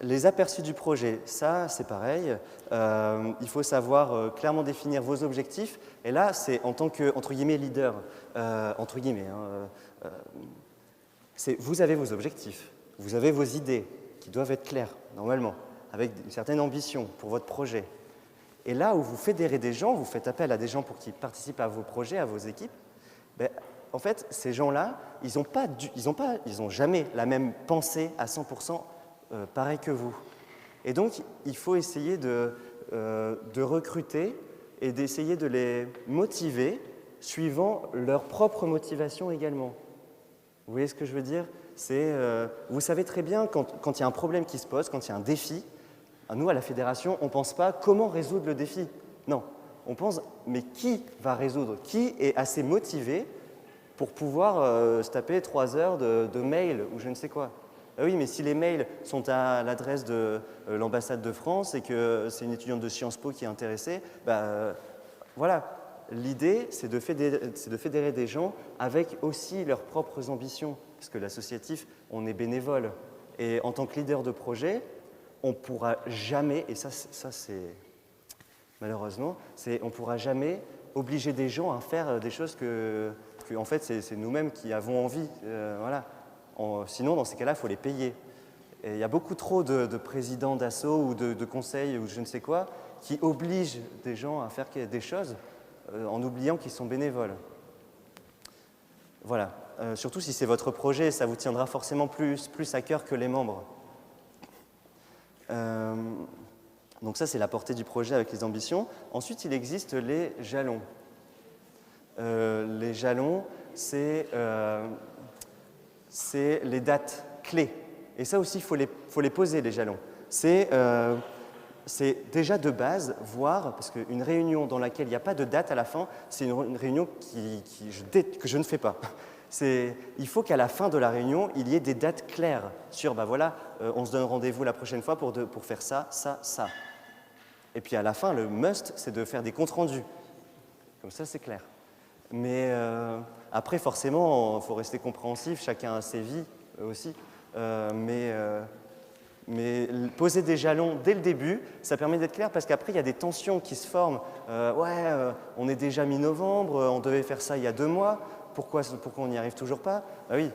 les aperçus du projet, ça c'est pareil, il faut savoir clairement définir vos objectifs, et là c'est en tant que, entre guillemets, leader, entre guillemets, vous avez vos objectifs, vous avez vos idées qui doivent être claires, normalement, avec une certaine ambition pour votre projet. Et là où vous fédérez des gens, vous faites appel à des gens pour qu'ils participent à vos projets, à vos équipes, ben, en fait, ces gens-là, ils n'ont jamais la même pensée à 100% pareil que vous. Et donc, il faut essayer de recruter et d'essayer de les motiver suivant leur propre motivation également. Vous voyez ce que je veux dire? Vous savez très bien, quand il y a un problème qui se pose, quand il y a un défi, nous, à la Fédération, on ne pense pas comment résoudre le défi. Non, on pense, mais qui va résoudre? Qui est assez motivé pour pouvoir se taper 3 heures de mail ou je ne sais quoi? Ah oui, mais si les mails sont à l'adresse de l'ambassade de France et que c'est une étudiante de Sciences Po qui est intéressée, voilà. L'idée, c'est de fédérer des gens avec aussi leurs propres ambitions. Parce que l'associatif, on est bénévole. Et en tant que leader de projet, on ne pourra jamais, et ça c'est malheureusement, on ne pourra jamais obliger des gens à faire des choses que en fait, c'est nous-mêmes qui avons envie. Voilà. Sinon, dans ces cas-là, il faut les payer. Et il y a beaucoup trop de présidents d'asso ou de conseils ou je ne sais quoi qui obligent des gens à faire des choses en oubliant qu'ils sont bénévoles. Voilà. Surtout si c'est votre projet, ça vous tiendra forcément plus à cœur que les membres. Donc ça, c'est la portée du projet avec les ambitions. Ensuite, il existe les jalons. Les jalons, c'est les dates clés. Et ça aussi, il faut les poser, les jalons. C'est déjà de base voir, parce qu'une réunion dans laquelle il n'y a pas de date à la fin, c'est une réunion que je ne fais pas. Il faut qu'à la fin de la réunion, il y ait des dates claires sur, voilà, on se donne rendez-vous la prochaine fois pour faire ça, ça, ça. Et puis à la fin, le must, c'est de faire des comptes rendus. Comme ça, c'est clair. Mais après, forcément, il faut rester compréhensif, chacun a ses vies aussi. Mais poser des jalons dès le début, ça permet d'être clair parce qu'après, il y a des tensions qui se forment. On est déjà mi-novembre, on devait faire ça il y a 2 mois, pourquoi on n'y arrive toujours pas? Oui,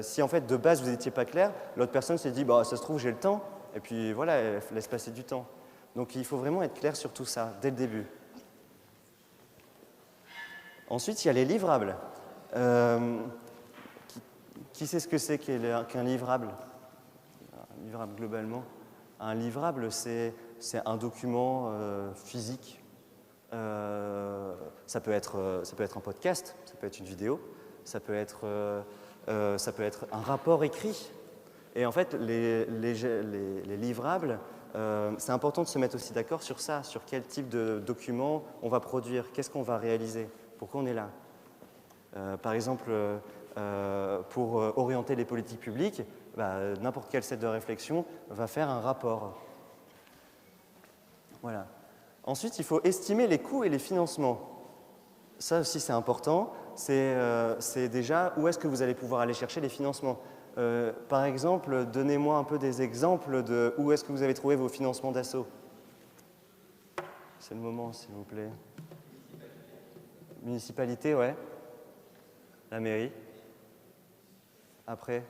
si en fait de base vous n'étiez pas clair, l'autre personne s'est dit ça se trouve j'ai le temps, et puis voilà, elle laisse passer du temps. Donc il faut vraiment être clair sur tout ça dès le début. Ensuite, il y a les livrables. Qui sait ce que c'est qu'un livrable? Un livrable globalement. Un livrable, c'est un document physique. Ça peut être un podcast, ça peut être une vidéo, ça peut être un rapport écrit. Et en fait, les livrables, c'est important de se mettre aussi d'accord sur ça, sur quel type de document on va produire, qu'est-ce qu'on va réaliser, pourquoi on est là. Par exemple, pour orienter les politiques publiques, n'importe quel set de réflexion va faire un rapport. Voilà. Ensuite, il faut estimer les coûts et les financements. Ça aussi, c'est important. C'est déjà où est-ce que vous allez pouvoir aller chercher les financements. Par exemple, donnez-moi un peu des exemples de où est-ce que vous avez trouvé vos financements d'asso. C'est le moment, s'il vous plaît. Municipalité, ouais. La mairie. Après.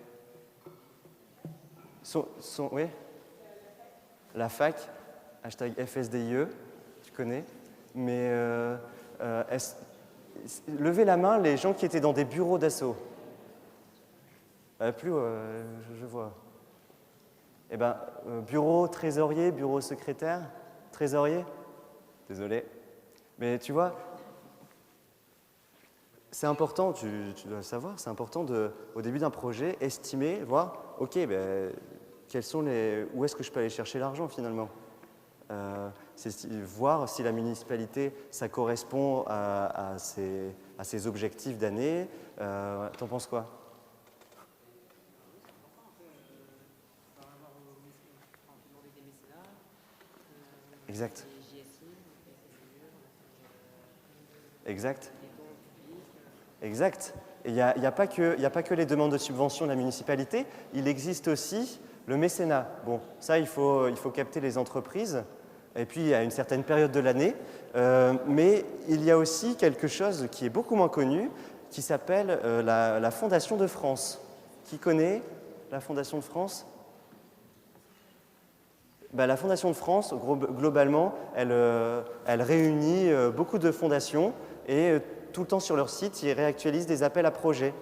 Oui. La fac. Hashtag FSDIE. Tu connais. Mais levez la main les gens qui étaient dans des bureaux d'asso. Plus, je vois. Eh bien, bureau trésorier, bureau secrétaire, trésorier. Désolé. Mais tu vois, c'est important, tu dois le savoir, c'est important au début d'un projet, estimer, voir, ok, où est-ce que je peux aller chercher l'argent finalement? C'est voir si la municipalité, ça correspond à ses objectifs d'année. T'en penses quoi? Exact. Exact. Exact. Il n'y a pas que les demandes de subvention de la municipalité, il existe aussi le mécénat. Bon, ça, il faut capter les entreprises, et puis à une certaine période de l'année. Mais il y a aussi quelque chose qui est beaucoup moins connu, qui s'appelle la Fondation de France. Qui connaît la Fondation de France? La Fondation de France, globalement, elle réunit beaucoup de fondations et tout le temps sur leur site, ils réactualisent des appels à projets.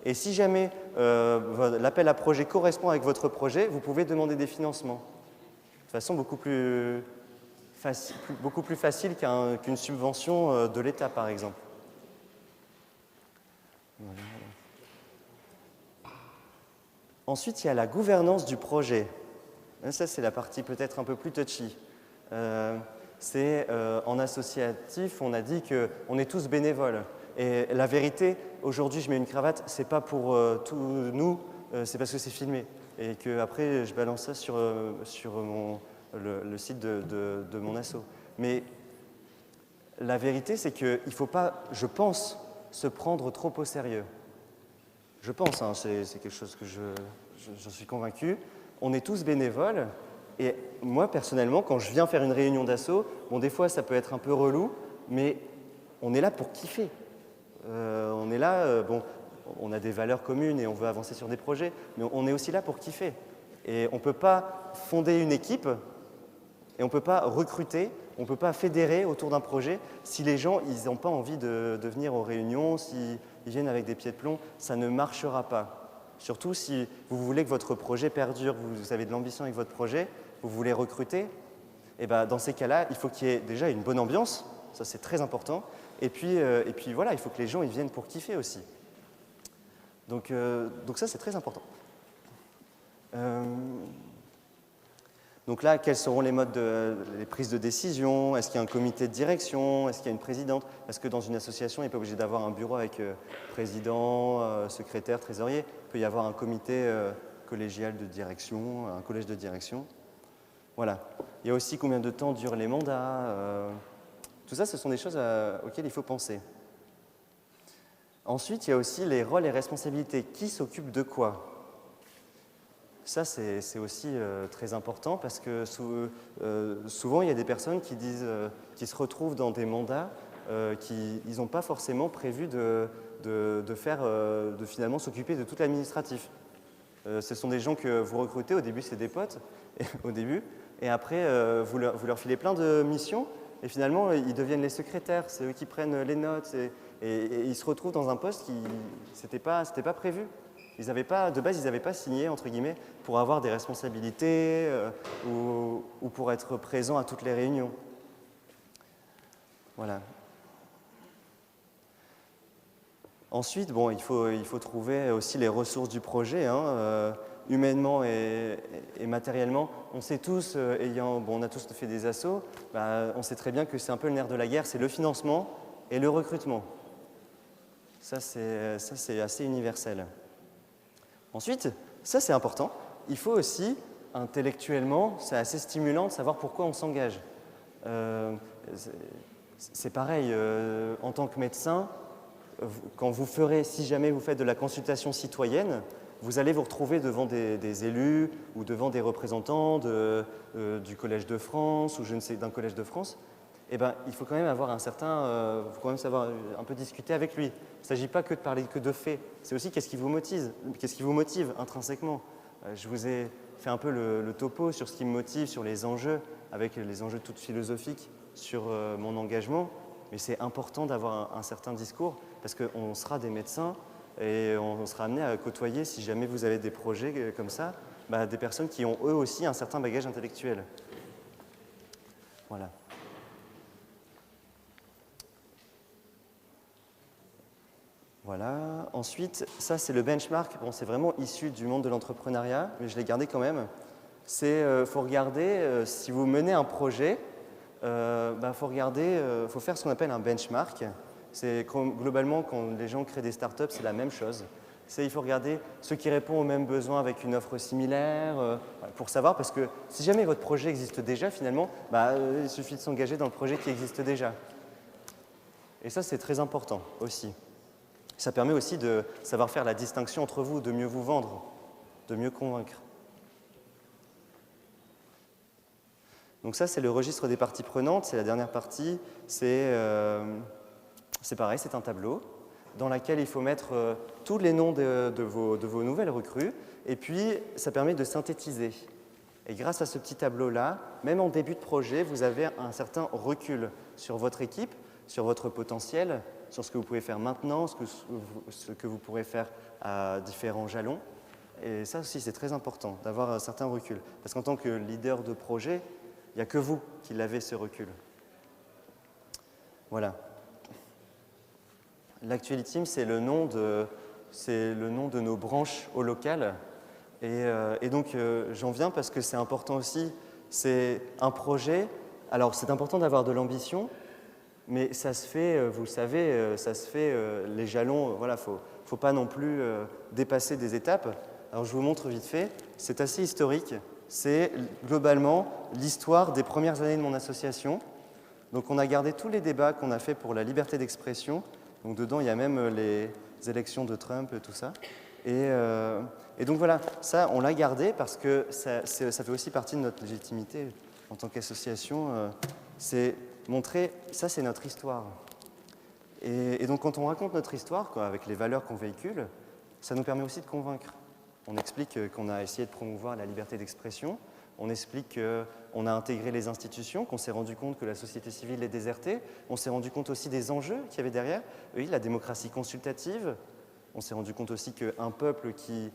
Et si jamais l'appel à projet correspond avec votre projet, vous pouvez demander des financements. De façon beaucoup plus facile qu'une subvention de l'État, par exemple. Voilà. Ensuite, il y a la gouvernance du projet. Ça, c'est la partie peut-être un peu plus touchy. En associatif, on a dit qu'on est tous bénévoles. Et la vérité, aujourd'hui, je mets une cravate, c'est pas pour tous nous, c'est parce que c'est filmé. Et qu'après, je balance ça sur le site de mon asso. Mais la vérité, c'est qu'il ne faut pas, je pense, se prendre trop au sérieux. Je pense, hein, c'est quelque chose que j'en suis convaincu. On est tous bénévoles. Et moi, personnellement, quand je viens faire une réunion d'asso, bon, des fois, ça peut être un peu relou, mais on est là pour kiffer. On est là, bon, on a des valeurs communes et on veut avancer sur des projets, mais on est aussi là pour kiffer. Et on ne peut pas fonder une équipe et on ne peut pas recruter, on ne peut pas fédérer autour d'un projet si les gens ils n'ont pas envie de venir aux réunions, s'ils viennent avec des pieds de plomb, ça ne marchera pas. Surtout si vous voulez que votre projet perdure, vous avez de l'ambition avec votre projet, vous voulez recruter, et dans ces cas-là, il faut qu'il y ait déjà une bonne ambiance, ça c'est très important, et puis voilà, il faut que les gens ils viennent pour kiffer aussi. Donc ça c'est très important. Donc là, quels seront les modes les prises de décision? Est-ce qu'il y a un comité de direction? Est-ce qu'il y a une présidente? Parce que dans une association, il n'est pas obligé d'avoir un bureau avec président, secrétaire, trésorier. Il peut y avoir un comité collégial de direction, un collège de direction. Voilà. Il y a aussi combien de temps durent les mandats. Tout ça, ce sont des choses auxquelles il faut penser. Ensuite, il y a aussi les rôles et responsabilités. Qui s'occupe de quoi? Ça, c'est aussi très important parce que souvent, il y a des personnes qui se retrouvent dans des mandats ils n'ont pas forcément prévu de finalement s'occuper de tout l'administratif. Ce sont des gens que vous recrutez, au début, c'est des potes, au début, et après, vous leur filez plein de missions, et finalement, ils deviennent les secrétaires, c'est eux qui prennent les notes, et ils se retrouvent dans un poste qui n'était pas prévu. De base, ils n'avaient pas signé, entre guillemets, pour avoir des responsabilités ou pour être présents à toutes les réunions. Voilà. Ensuite, bon, il faut trouver aussi les ressources du projet, hein, humainement et matériellement. On sait tous, on a tous fait des assos, on sait très bien que c'est un peu le nerf de la guerre, c'est le financement et le recrutement. Ça, c'est assez universel. Ensuite, ça c'est important, il faut aussi, intellectuellement, c'est assez stimulant de savoir pourquoi on s'engage. C'est pareil, en tant que médecin, si jamais vous faites de la consultation citoyenne, vous allez vous retrouver devant des élus ou devant des représentants du Collège de France ou je ne sais d'un Collège de France. Il faut quand même avoir faut quand même savoir un peu discuter avec lui. Il ne s'agit pas que de parler que de faits, c'est aussi qu'est-ce qui vous motive intrinsèquement. Je vous ai fait un peu le topo sur ce qui me motive, sur les enjeux, avec les enjeux tout philosophiques sur mon engagement, mais c'est important d'avoir un certain discours parce qu'on sera des médecins et on sera amené à côtoyer, si jamais vous avez des projets comme ça, des personnes qui ont eux aussi un certain bagage intellectuel. Voilà. Voilà. Ensuite, ça c'est le benchmark. Bon, c'est vraiment issu du monde de l'entrepreneuriat, mais je l'ai gardé quand même. c'est faut regarder, si vous menez un projet, faut faire ce qu'on appelle un benchmark. C'est globalement, quand les gens créent des startups, c'est la même chose. Il faut regarder ceux qui répondent aux mêmes besoins avec une offre similaire, pour savoir, parce que si jamais votre projet existe déjà, finalement, il suffit de s'engager dans le projet qui existe déjà. Et ça, c'est très important aussi. Ça permet aussi de savoir faire la distinction entre vous, de mieux vous vendre, de mieux convaincre. Donc ça, c'est le registre des parties prenantes, c'est la dernière partie. C'est pareil, c'est un tableau dans lequel il faut mettre tous les noms de vos nouvelles recrues, et puis ça permet de synthétiser. Et grâce à ce petit tableau-là, même en début de projet, vous avez un certain recul sur votre équipe, sur votre potentiel, sur ce que vous pouvez faire maintenant, ce que vous pourrez faire à différents jalons. Et ça aussi, c'est très important, d'avoir un certain recul. Parce qu'en tant que leader de projet, il n'y a que vous qui l'avez, ce recul. Voilà. L'Actuality Team, c'est le nom de nos branches au local. Et donc, j'en viens parce que c'est important aussi. C'est un projet. Alors, c'est important d'avoir de l'ambition, mais ça se fait, vous le savez, ça se fait, les jalons, voilà, faut pas non plus dépasser des étapes. Alors, je vous montre vite fait. C'est assez historique. C'est globalement l'histoire des premières années de mon association. Donc, on a gardé tous les débats qu'on a fait pour la liberté d'expression. Donc, dedans, il y a même les élections de Trump et tout ça. Et donc, voilà, ça, on l'a gardé parce que ça fait aussi partie de notre légitimité en tant qu'association. C'est montrer, ça, c'est notre histoire. Et donc, quand on raconte notre histoire, quoi, avec les valeurs qu'on véhicule, ça nous permet aussi de convaincre. On explique qu'on a essayé de promouvoir la liberté d'expression. On explique qu'on a intégré les institutions, qu'on s'est rendu compte que la société civile est désertée. On s'est rendu compte aussi des enjeux qu'il y avait derrière. Oui, la démocratie consultative. On s'est rendu compte aussi qu'un peuple qui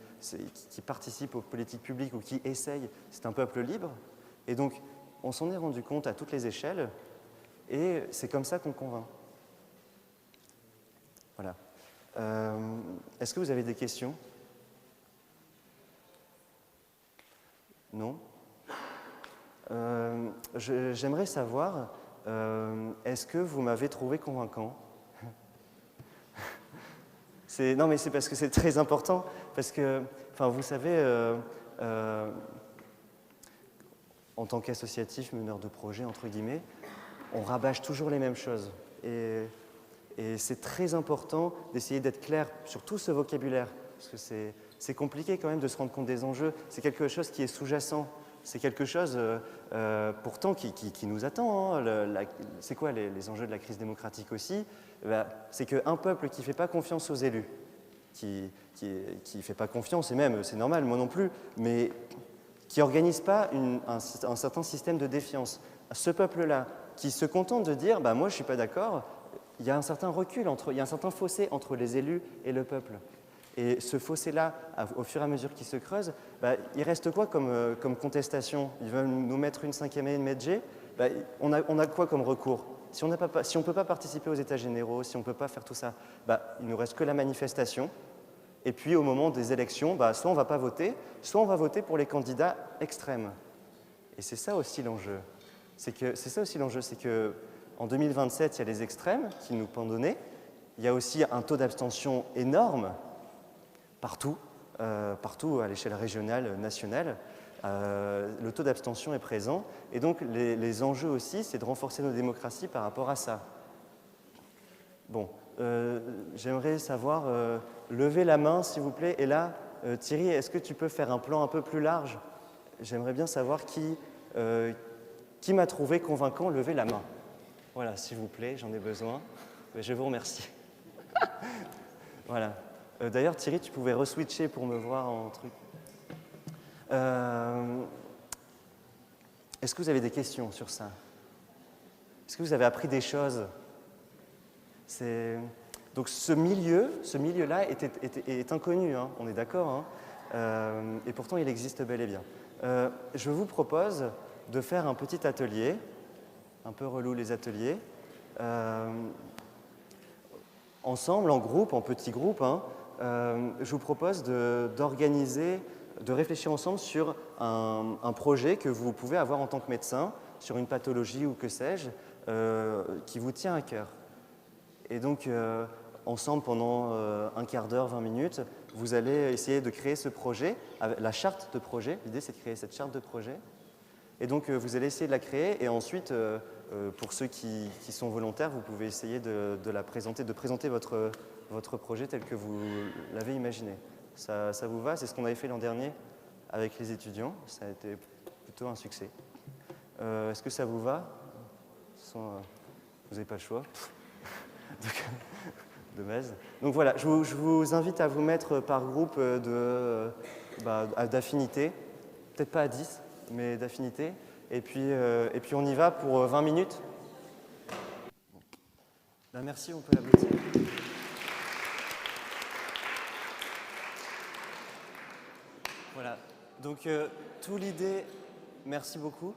participe aux politiques publiques ou qui essaye, c'est un peuple libre. Et donc, on s'en est rendu compte à toutes les échelles. Et c'est comme ça qu'on convainc. Voilà. Est-ce que vous avez des questions ? Non ? J'aimerais savoir, est-ce que vous m'avez trouvé convaincant ? Non, mais c'est parce que c'est très important, parce que, vous savez, en tant qu'associatif, meneur de projet, entre guillemets, on rabâche toujours les mêmes choses. Et c'est très important d'essayer d'être clair sur tout ce vocabulaire, parce que c'est compliqué quand même de se rendre compte des enjeux. C'est quelque chose qui est sous-jacent. C'est quelque chose, pourtant, qui nous attend. Hein. C'est quoi les enjeux de la crise démocratique aussi ? C'est qu'un peuple qui ne fait pas confiance aux élus, qui ne fait pas confiance, et même, c'est normal, moi non plus, mais qui n'organise pas un certain système de défiance. Ce peuple-là, qui se contente de dire « moi, je ne suis pas d'accord », il y a un certain recul, il y a un certain fossé entre les élus et le peuple. Et ce fossé-là, au fur et à mesure qu'il se creuse, il reste quoi comme contestation ? Ils veulent nous mettre une 5e année de Medjay. On a quoi comme recours ? Si on ne peut pas participer aux États généraux, si on ne peut pas faire tout ça, il ne nous reste que la manifestation. Et puis au moment des élections, soit on ne va pas voter, soit on va voter pour les candidats extrêmes. Et c'est ça aussi l'enjeu. C'est qu'en 2027, il y a les extrêmes qui nous pendonnaient. Il y a aussi un taux d'abstention énorme. Partout à l'échelle régionale, nationale, le taux d'abstention est présent. Et donc, les enjeux aussi, c'est de renforcer nos démocraties par rapport à ça. Bon, j'aimerais savoir, levez la main, s'il vous plaît. Et là, Thierry, est-ce que tu peux faire un plan un peu plus large ? J'aimerais bien savoir qui m'a trouvé convaincant, levez la main. Voilà, s'il vous plaît, j'en ai besoin. Je vous remercie. Voilà. D'ailleurs, Thierry, tu pouvais reswitcher pour me voir en truc. Est-ce que vous avez des questions sur ça ? Est-ce que vous avez appris des choses ? Donc ce milieu-là est inconnu, hein, on est d'accord, hein, et pourtant il existe bel et bien. Je vous propose de faire un petit atelier, un peu relou les ateliers, ensemble, en groupe, en petits groupes, hein. Je vous propose d'organiser de réfléchir ensemble sur un projet que vous pouvez avoir en tant que médecin, sur une pathologie ou que sais-je, qui vous tient à cœur. Et donc, ensemble, pendant un quart d'heure, 20 minutes, vous allez essayer de créer ce projet, la charte de projet. L'idée, c'est de créer cette charte de projet. Et donc, vous allez essayer de la créer et ensuite, pour ceux qui sont volontaires, vous pouvez essayer de présenter votre projet tel que vous l'avez imaginé. Ça vous va? C'est ce qu'on avait fait l'an dernier avec les étudiants. Ça a été plutôt un succès. Est-ce que ça vous va? Vous n'avez pas le choix. Dommage. Donc voilà, je vous invite à vous mettre par groupe d'affinité. Peut-être pas à 10, mais d'affinité. Et puis on y va pour 20 minutes. Ben merci, on peut l'applaudir. Voilà. Donc, tout l'idée, merci beaucoup.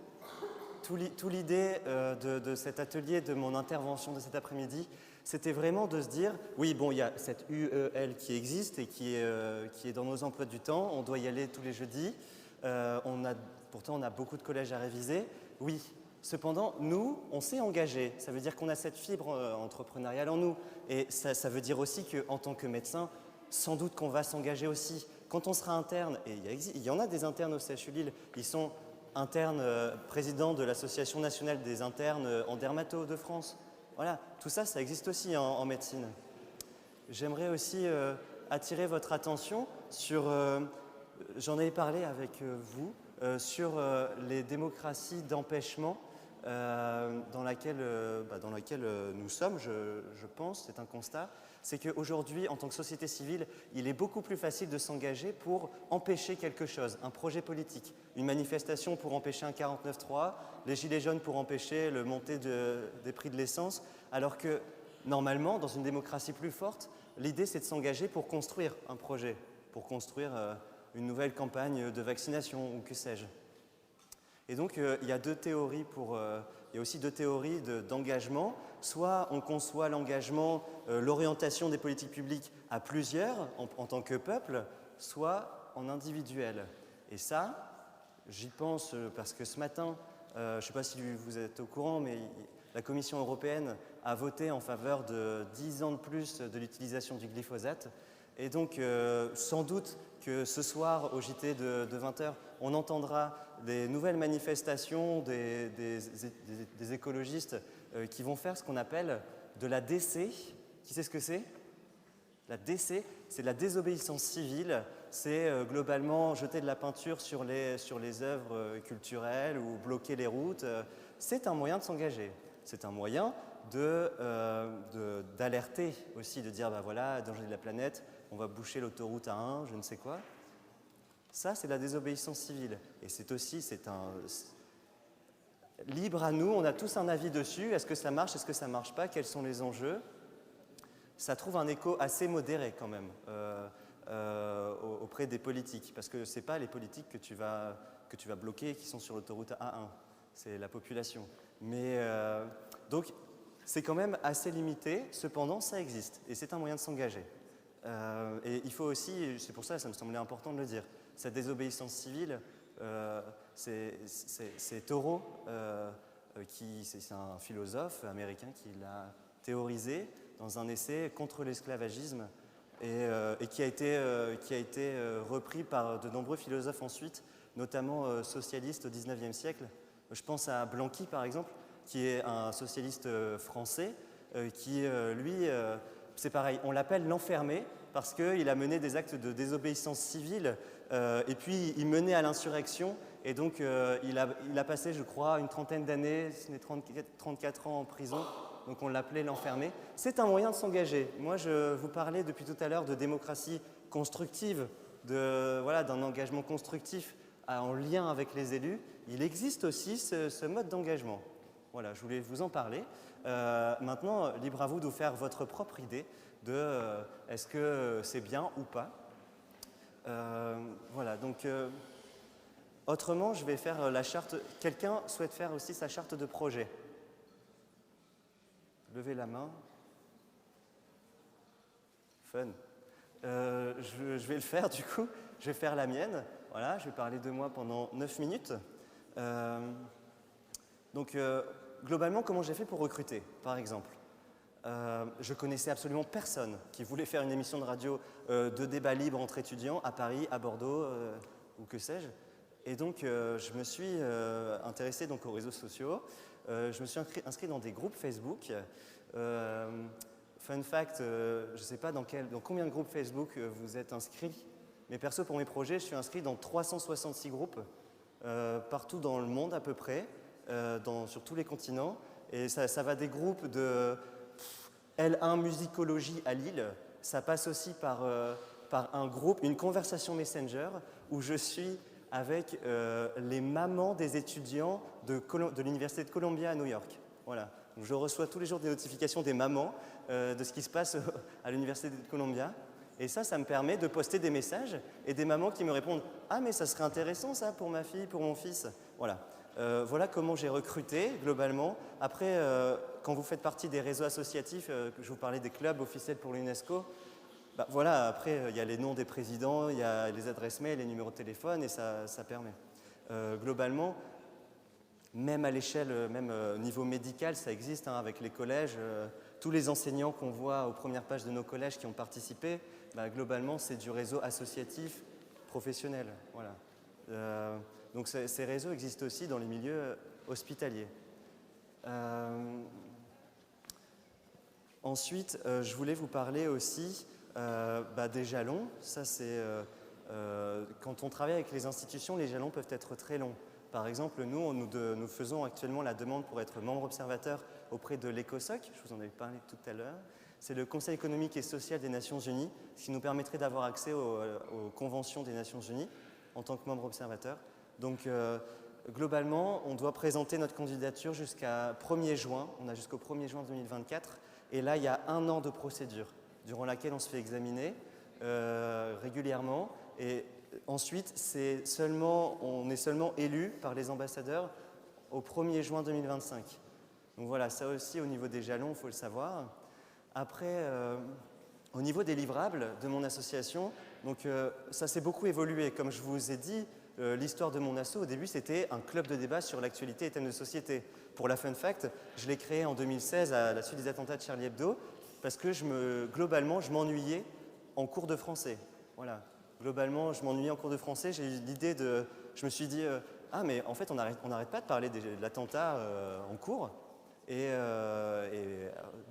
Tout l'idée de cet atelier, de mon intervention de cet après-midi, c'était vraiment de se dire, oui, bon, il y a cette UEL qui existe et qui est dans nos emplois du temps, on doit y aller tous les jeudis, pourtant on a beaucoup de collèges à réviser, oui. Cependant, nous, on s'est engagé. Ça veut dire qu'on a cette fibre entrepreneuriale en nous. Et ça veut dire aussi qu'en tant que médecin, sans doute qu'on va s'engager aussi. Quand on sera interne, et il y en a des internes au CHU Lille, ils sont internes, président de l'Association nationale des internes en dermato de France. Voilà, tout ça, ça existe aussi en médecine. J'aimerais aussi attirer votre attention sur, j'en ai parlé avec vous, sur les démocraties d'empêchement dans laquelle nous sommes, je pense, c'est un constat. C'est qu'aujourd'hui, en tant que société civile, il est beaucoup plus facile de s'engager pour empêcher quelque chose, un projet politique, une manifestation pour empêcher un 49.3, les gilets jaunes pour empêcher le montée des prix de l'essence, alors que normalement, dans une démocratie plus forte, l'idée c'est de s'engager pour construire un projet, pour construire une nouvelle campagne de vaccination ou que sais-je. Et donc, il y a il y a aussi deux théories d'engagement. Soit on conçoit l'engagement, l'orientation des politiques publiques à plusieurs, en tant que peuple, soit en individuel. Et ça, j'y pense parce que ce matin, je ne sais pas si vous êtes au courant, mais la Commission européenne a voté en faveur de 10 ans de plus de l'utilisation du glyphosate. Et donc, sans doute que ce soir, au JT de 20h, on entendra des nouvelles manifestations des écologistes qui vont faire ce qu'on appelle de la DC. Qui sait ce que c'est? La DC, c'est de la désobéissance civile. C'est globalement jeter de la peinture sur les œuvres culturelles ou bloquer les routes. C'est un moyen de s'engager. C'est un moyen d'alerter aussi, de dire, ben voilà, danger de la planète, on va boucher l'autoroute A1, je ne sais quoi. Ça, c'est la désobéissance civile. Et libre à nous, on a tous un avis dessus. Est-ce que ça marche, est-ce que ça ne marche pas? Quels sont les enjeux? Ça trouve un écho assez modéré quand même auprès des politiques. Parce que ce n'est pas les politiques que tu vas bloquer qui sont sur l'autoroute A1. C'est la population. Mais donc, c'est quand même assez limité. Cependant, ça existe. Et c'est un moyen de s'engager. Et il faut aussi, c'est pour ça que ça me semblait important de le dire, cette désobéissance civile, c'est Thoreau, c'est un philosophe américain qui l'a théorisé dans un essai contre l'esclavagisme et qui a été repris par de nombreux philosophes ensuite, notamment socialistes au XIXe siècle. Je pense à Blanqui, par exemple, qui est un socialiste français, qui, lui, c'est pareil, on l'appelle l'enfermé, parce qu'il a mené des actes de désobéissance civile, et puis il menait à l'insurrection, et donc il a passé, je crois, une trentaine d'années, 34 ans en prison, donc on l'appelait l'enfermé. C'est un moyen de s'engager. Moi, je vous parlais depuis tout à l'heure de démocratie constructive, d'un engagement constructif en lien avec les élus. Il existe aussi ce mode d'engagement. Voilà, je voulais vous en parler. Maintenant, libre à vous de faire votre propre idée de est-ce que c'est bien ou pas. Voilà, donc autrement, je vais faire la charte. Quelqu'un souhaite faire aussi sa charte de projet? Levez la main. Fun. Je vais le faire du coup, je vais faire la mienne. Voilà, je vais parler de moi pendant 9 minutes. Globalement, comment j'ai fait pour recruter, par exemple? Je connaissais absolument personne qui voulait faire une émission de radio de débat libre entre étudiants à Paris, à Bordeaux ou que sais-je. Et donc, je me suis intéressé donc, aux réseaux sociaux. Je me suis inscrit dans des groupes Facebook. Fun fact, je ne sais pas dans combien de groupes Facebook vous êtes inscrits, mais perso, pour mes projets, je suis inscrit dans 366 groupes, partout dans le monde à peu près, sur tous les continents. Et ça va des groupes de L1 musicologie à Lille. Ça passe aussi par un groupe, une conversation Messenger, où je suis avec les mamans des étudiants de l'Université de Columbia à New York. Voilà. Donc, je reçois tous les jours des notifications des mamans de ce qui se passe à l'Université de Columbia. Et ça me permet de poster des messages et des mamans qui me répondent « Ah, mais ça serait intéressant ça pour ma fille, pour mon fils. » Voilà. Voilà comment j'ai recruté globalement. Après, quand vous faites partie des réseaux associatifs, que je vous parlais des clubs officiels pour l'UNESCO, bah, voilà, après, il y a les noms des présidents, il y a les adresses mail, les numéros de téléphone, et ça permet. Globalement, même à l'échelle, même au niveau médical, ça existe, hein, avec les collèges. Tous les enseignants qu'on voit aux premières pages de nos collèges qui ont participé, bah, globalement, c'est du réseau associatif professionnel. Voilà. Donc ces réseaux existent aussi dans les milieux hospitaliers. Ensuite, je voulais vous parler aussi des jalons. Ça, c'est quand on travaille avec les institutions, les jalons peuvent être très longs. Par exemple, nous faisons actuellement la demande pour être membre observateur auprès de l'ECOSOC, je vous en avais parlé tout à l'heure. C'est le Conseil économique et social des Nations Unies, ce qui nous permettrait d'avoir accès aux conventions des Nations Unies en tant que membre observateur. Donc, globalement, on doit présenter notre candidature jusqu'à 1er juin. On a jusqu'au 1er juin 2024. Et là, il y a 1 an de procédure durant laquelle on se fait examiner régulièrement. Et ensuite, on est seulement élu par les ambassadeurs au 1er juin 2025. Donc voilà, ça aussi, au niveau des jalons, il faut le savoir. Après, au niveau des livrables de mon association, donc, ça s'est beaucoup évolué. Comme je vous ai dit, l'histoire de mon asso, au début, c'était un club de débat sur l'actualité et thèmes de société. Pour la fun fact, je l'ai créé en 2016 à la suite des attentats de Charlie Hebdo, parce que globalement, je m'ennuyais en cours de français. Voilà. Globalement, je m'ennuyais en cours de français. J'ai eu l'idée je me suis dit, ah, mais en fait, on n'arrête pas de parler de l'attentat en cours. Et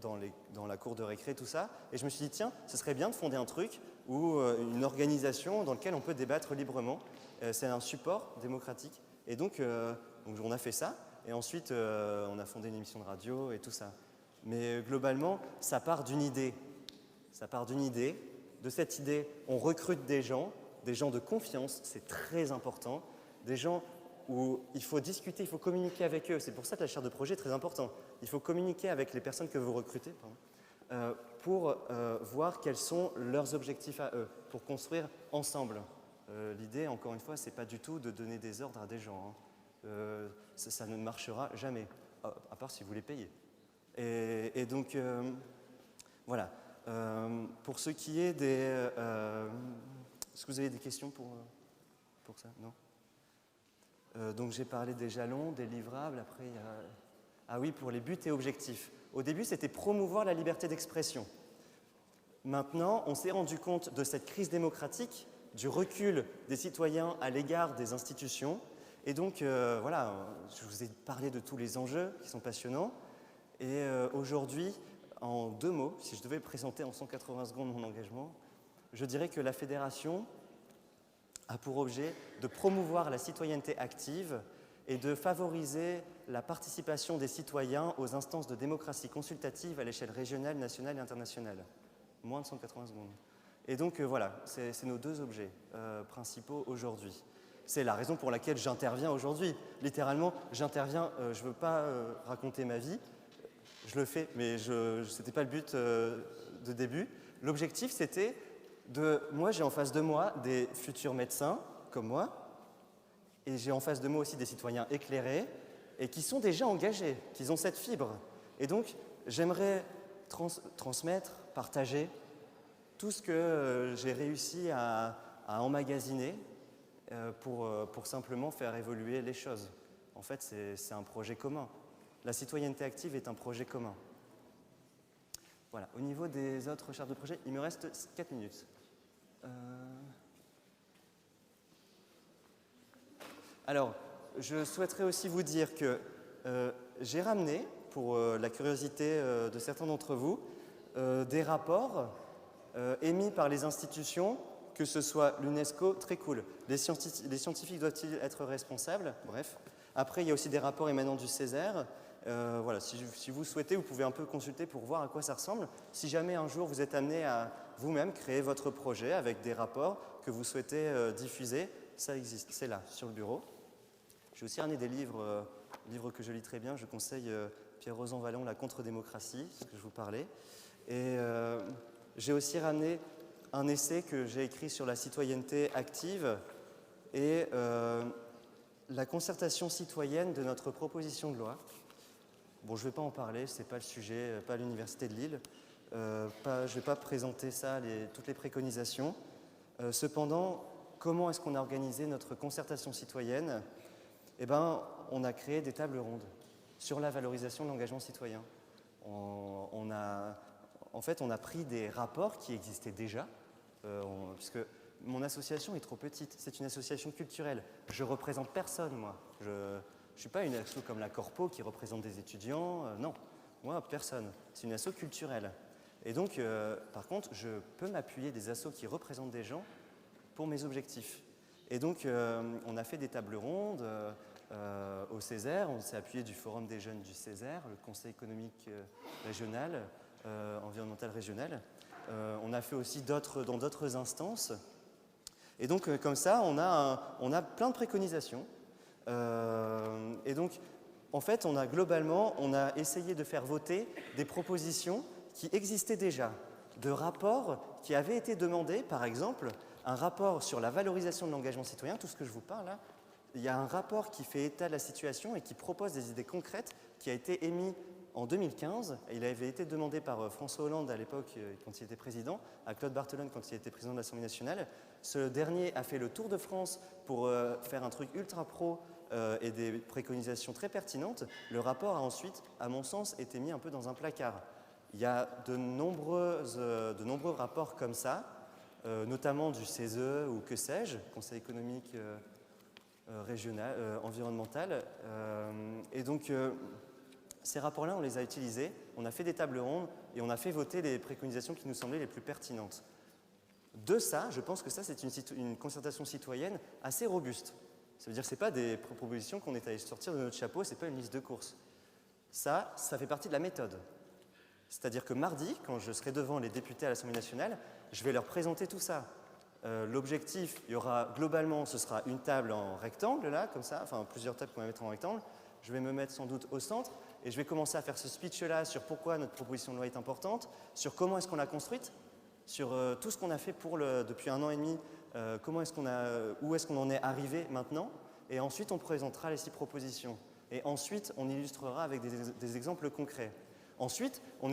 dans la cour de récré, tout ça. Et je me suis dit, tiens, ce serait bien de fonder un truc ou une organisation dans laquelle on peut débattre librement. C'est un support démocratique. Et donc on a fait ça. Et ensuite, on a fondé une émission de radio et tout ça. Mais globalement, ça part d'une idée. Ça part d'une idée. De cette idée, on recrute des gens de confiance, c'est très important. Des gens où il faut discuter, il faut communiquer avec eux. C'est pour ça que la chaire de projet est très importante. Il faut communiquer avec les personnes que vous recrutez pour voir quels sont leurs objectifs à eux, pour construire ensemble. L'idée, encore une fois, ce n'est pas du tout de donner des ordres à des gens. Hein. Ça ne marchera jamais, à part si vous les payez. Et donc, voilà. Pour ce qui est des... Est-ce que vous avez des questions pour ça? Non? Donc j'ai parlé des jalons, des livrables, après il y a... Ah oui, pour les buts et objectifs. Au début, c'était promouvoir la liberté d'expression. Maintenant, on s'est rendu compte de cette crise démocratique, du recul des citoyens à l'égard des institutions. Et donc, voilà, je vous ai parlé de tous les enjeux qui sont passionnants. Et aujourd'hui, en 2 mots, si je devais présenter en 180 secondes mon engagement, je dirais que la fédération a pour objet de promouvoir la citoyenneté active et de favoriser la participation des citoyens aux instances de démocratie consultative à l'échelle régionale, nationale et internationale. Moins de 180 secondes. Et donc voilà, c'est nos 2 objets principaux aujourd'hui. C'est la raison pour laquelle j'interviens aujourd'hui. Littéralement, j'interviens, je ne veux pas raconter ma vie, je le fais, mais ce n'était pas le but de début. L'objectif, c'était moi, j'ai en face de moi des futurs médecins, comme moi, et j'ai en face de moi aussi des citoyens éclairés, et qui sont déjà engagés, qui ont cette fibre. Et donc, j'aimerais transmettre, partager tout ce que j'ai réussi à emmagasiner pour simplement faire évoluer les choses. En fait, c'est un projet commun. La citoyenneté active est un projet commun. Voilà. Au niveau des autres chartes de projet, il me reste 4 minutes. Alors, je souhaiterais aussi vous dire que j'ai ramené, pour la curiosité de certains d'entre vous, des rapports émis par les institutions, que ce soit l'UNESCO, très cool. Les scientifiques doivent-ils être responsables? Bref. Après, il y a aussi des rapports émanant du Césaire. Voilà, si vous souhaitez, vous pouvez un peu consulter pour voir à quoi ça ressemble. Si jamais un jour vous êtes amené à vous-même créer votre projet avec des rapports que vous souhaitez diffuser, ça existe, c'est là, sur le bureau. J'ai aussi ramené des livres, livres que je lis très bien. Je conseille Pierre-Rosan Vallon, La contre-démocratie, ce que je vous parlais. Et j'ai aussi ramené un essai que j'ai écrit sur la citoyenneté active et la concertation citoyenne de notre proposition de loi. Bon, je ne vais pas en parler, ce n'est pas le sujet, pas l'Université de Lille. Je ne vais pas présenter ça, toutes les préconisations. Cependant, comment est-ce qu'on a organisé notre concertation citoyenne? Eh bien, on a créé des tables rondes sur la valorisation de l'engagement citoyen. En fait, on a pris des rapports qui existaient déjà, puisque mon association est trop petite. C'est une association culturelle. Je ne représente personne, moi. Je ne suis pas une asso comme la Corpo qui représente des étudiants. Non, moi, personne. C'est une asso culturelle. Et donc, par contre, je peux m'appuyer des assos qui représentent des gens pour mes objectifs. Et donc, on a fait des tables rondes au Césaire. On s'est appuyé du Forum des jeunes du Césaire, le Conseil économique régional, environnemental régional. On a fait aussi dans d'autres instances. Et donc, comme ça, on a plein de préconisations. Et donc, en fait, globalement, on a essayé de faire voter des propositions qui existaient déjà, de rapports qui avaient été demandés, par exemple, un rapport sur la valorisation de l'engagement citoyen, tout ce que je vous parle là. Il y a un rapport qui fait état de la situation et qui propose des idées concrètes qui a été émis en 2015. Il avait été demandé par François Hollande à l'époque, quand il était président, à Claude Barthelone quand il était président de l'Assemblée nationale. Ce dernier a fait le tour de France pour faire un truc ultra pro et des préconisations très pertinentes. Le rapport a ensuite, à mon sens, été mis un peu dans un placard. Il y a de nombreux rapports comme ça, notamment du CESE ou que sais-je, Conseil économique régional, environnemental. Et donc, ces rapports-là, on les a utilisés, on a fait des tables rondes et on a fait voter les préconisations qui nous semblaient les plus pertinentes. De ça, je pense que ça, c'est une concertation citoyenne assez robuste. Ça veut dire que ce n'est pas des propositions qu'on est allé sortir de notre chapeau, ce n'est pas une liste de courses. Ça fait partie de la méthode. C'est-à-dire que mardi, quand je serai devant les députés à l'Assemblée nationale, je vais leur présenter tout ça. L'objectif, il y aura globalement, ce sera une table en rectangle, là, comme ça, enfin plusieurs tables qu'on va mettre en rectangle. Je vais me mettre sans doute au centre et je vais commencer à faire ce speech-là sur pourquoi notre proposition de loi est importante, sur comment est-ce qu'on l'a construite, sur tout ce qu'on a fait depuis 1 an et demi, où est-ce qu'on en est arrivé maintenant, et ensuite on présentera les 6 propositions. Et ensuite, on illustrera avec des exemples concrets. Ensuite, on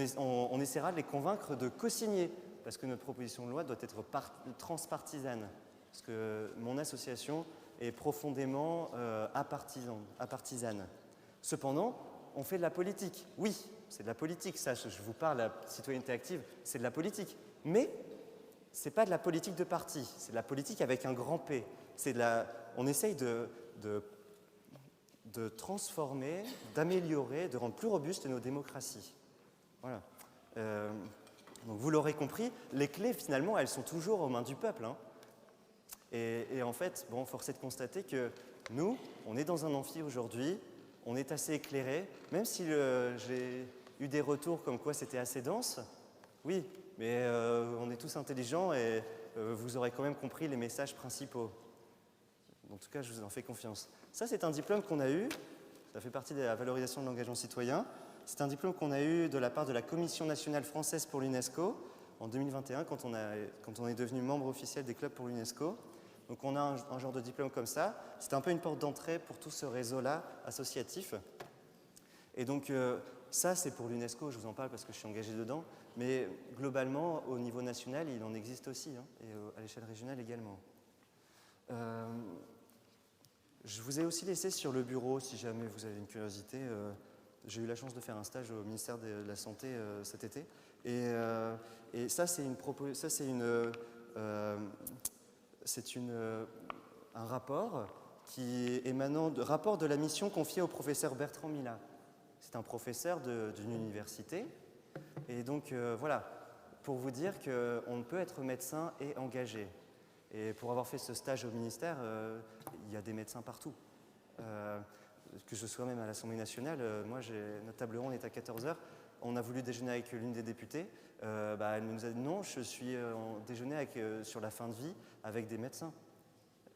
essaiera de les convaincre de co-signer, parce que notre proposition de loi doit être transpartisane, parce que mon association est profondément apartisane. Cependant, on fait de la politique. Oui, c'est de la politique, ça, je vous parle, la citoyenneté active, c'est de la politique. Mais ce n'est pas de la politique de parti, c'est de la politique avec un grand P. On essaye de transformer, d'améliorer, de rendre plus robustes nos démocraties. Voilà. Donc vous l'aurez compris, les clés, finalement, elles sont toujours aux mains du peuple. Hein. Et en fait, bon, force est de constater que nous, on est dans un amphi aujourd'hui, on est assez éclairé, même si j'ai eu des retours comme quoi c'était assez dense. Oui, mais on est tous intelligents et vous aurez quand même compris les messages principaux. En tout cas, je vous en fais confiance. Ça, c'est un diplôme qu'on a eu, ça fait partie de la valorisation de l'engagement citoyen. C'est un diplôme qu'on a eu de la part de la Commission nationale française pour l'UNESCO en 2021, quand on est devenu membre officiel des clubs pour l'UNESCO. Donc on a un genre de diplôme comme ça. C'est un peu une porte d'entrée pour tout ce réseau-là associatif. Et donc ça, c'est pour l'UNESCO, je vous en parle parce que je suis engagé dedans. Mais globalement, au niveau national, il en existe aussi, hein, et à l'échelle régionale également. Je vous ai aussi laissé sur le bureau, si jamais vous avez une curiosité. J'ai eu la chance de faire un stage au ministère de la Santé cet été. Et ça, c'est un rapport qui est émanant rapport de la mission confiée au professeur Bertrand Millat. C'est un professeur d'une université. Et donc, voilà, pour vous dire qu'on peut être médecin et engagé. Et pour avoir fait ce stage au ministère, il y a des médecins partout. Que je sois même à l'Assemblée nationale, moi, notre table ronde est à 14 heures. On a voulu déjeuner avec l'une des députées. Elle nous a dit non, je suis en déjeuner sur la fin de vie avec des médecins.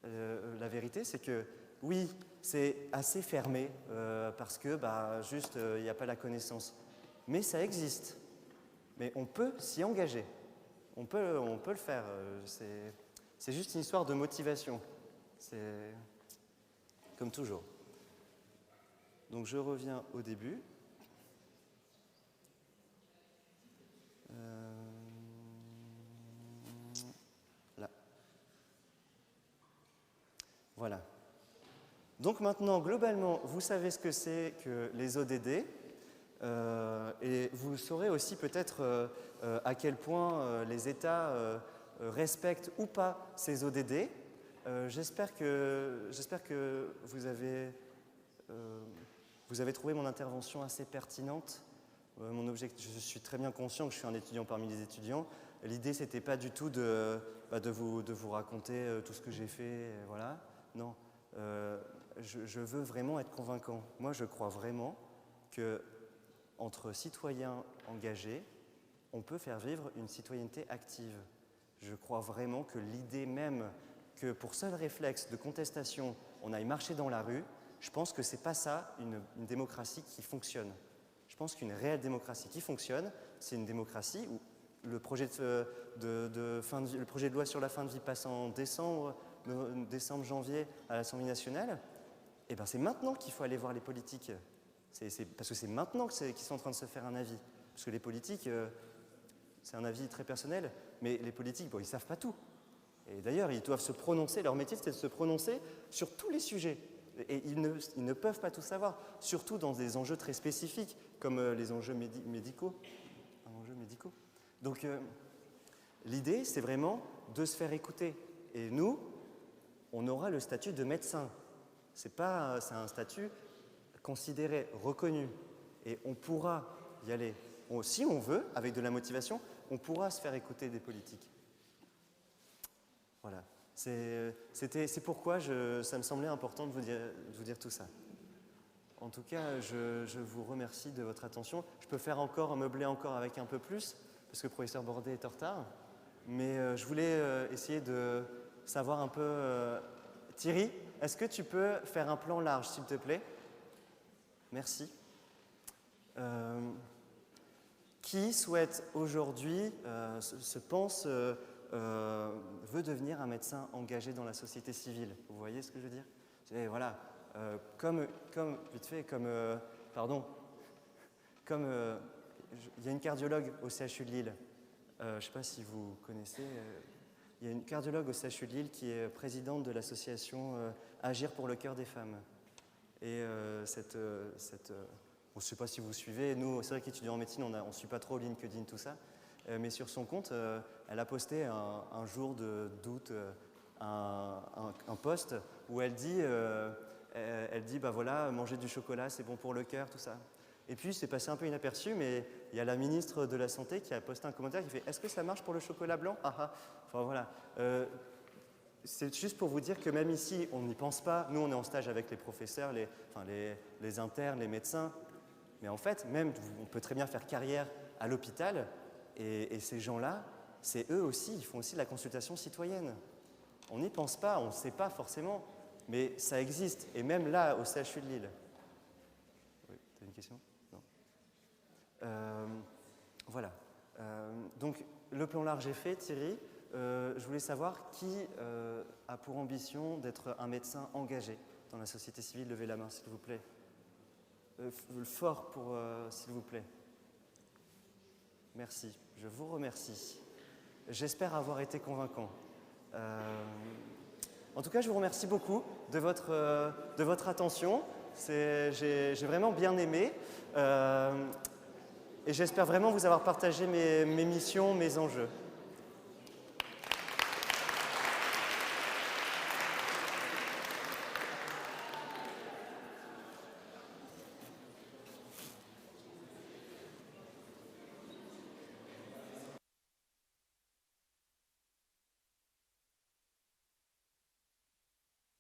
La vérité, c'est que oui, c'est assez fermé parce que juste, il n'y a pas la connaissance. Mais ça existe. Mais on peut s'y engager. On peut le faire. C'est juste une histoire de motivation. C'est comme toujours. Donc je reviens au début. Là. Voilà. Donc maintenant, globalement, vous savez ce que c'est que les ODD. Et vous saurez aussi peut-être à quel point les États respectent ou pas ces ODD. J'espère que vous avez trouvé mon intervention assez pertinente. Mon objectif, je suis très bien conscient que je suis un étudiant parmi les étudiants. L'idée, c'était pas du tout de vous raconter tout ce que j'ai fait. Voilà. Non. Je veux vraiment être convaincant. Moi, je crois vraiment que entre citoyens engagés, on peut faire vivre une citoyenneté active. Je crois vraiment que l'idée même que pour seul réflexe de contestation, on aille marcher dans la rue, je pense que ce n'est pas ça une démocratie qui fonctionne. Je pense qu'une réelle démocratie qui fonctionne, c'est une démocratie où le projet de loi sur la fin de vie passe en décembre, janvier à l'Assemblée nationale. Et bien c'est maintenant qu'il faut aller voir les politiques. Parce que c'est maintenant qu'ils sont en train de se faire un avis. Parce que les politiques, c'est un avis très personnel, mais les politiques, ils ne savent pas tout. Et d'ailleurs, ils doivent se prononcer, leur métier, c'est de se prononcer sur tous les sujets. Et ils ne peuvent pas tout savoir, surtout dans des enjeux très spécifiques, comme les enjeux médicaux. Donc, l'idée, c'est vraiment de se faire écouter. Et nous, on aura le statut de médecin. C'est un statut considéré, reconnu. Et on pourra y aller. Si on veut, avec de la motivation, on pourra se faire écouter des politiques. Voilà. C'est pourquoi ça me semblait important de vous dire tout ça. En tout cas, je vous remercie de votre attention. Je peux faire meubler encore avec un peu plus, parce que le professeur Bordet est en retard. Mais je voulais essayer de savoir un peu... Thierry, est-ce que tu peux faire un plan large, s'il te plaît ? Merci. Qui souhaite aujourd'hui, veut devenir un médecin engagé dans la société civile? Vous voyez ce que je veux dire? Et voilà, il y a une cardiologue au CHU de Lille, je ne sais pas si vous connaissez, il y a une cardiologue au CHU de Lille qui est présidente de l'association Agir pour le cœur des femmes. Et je ne sais pas si vous suivez, nous, c'est vrai qu'étudiants en médecine, on ne suit pas trop LinkedIn, tout ça, mais sur son compte, elle a posté un jour d'août un post où elle dit voilà, manger du chocolat, c'est bon pour le cœur, tout ça. Et puis, c'est passé un peu inaperçu, mais il y a la ministre de la Santé qui a posté un commentaire qui fait « Est-ce que ça marche pour le chocolat blanc ?» Enfin, voilà. C'est juste pour vous dire que même ici, on n'y pense pas. Nous, on est en stage avec les professeurs, les internes, les médecins. Mais en fait, même, on peut très bien faire carrière à l'hôpital. Et ces gens-là, c'est eux aussi, ils font aussi de la consultation citoyenne. On n'y pense pas, on ne sait pas forcément, mais ça existe. Et même là, au CHU de Lille. Oui, tu as une question ? Non. Voilà. Donc, le plan large est fait, Thierry. Je voulais savoir qui a pour ambition d'être un médecin engagé dans la société civile. Levez la main, s'il vous plaît. Fort s'il vous plaît. Merci, je vous remercie. J'espère avoir été convaincant. En tout cas, je vous remercie beaucoup de votre attention. J'ai vraiment bien aimé et j'espère vraiment vous avoir partagé mes missions, mes enjeux.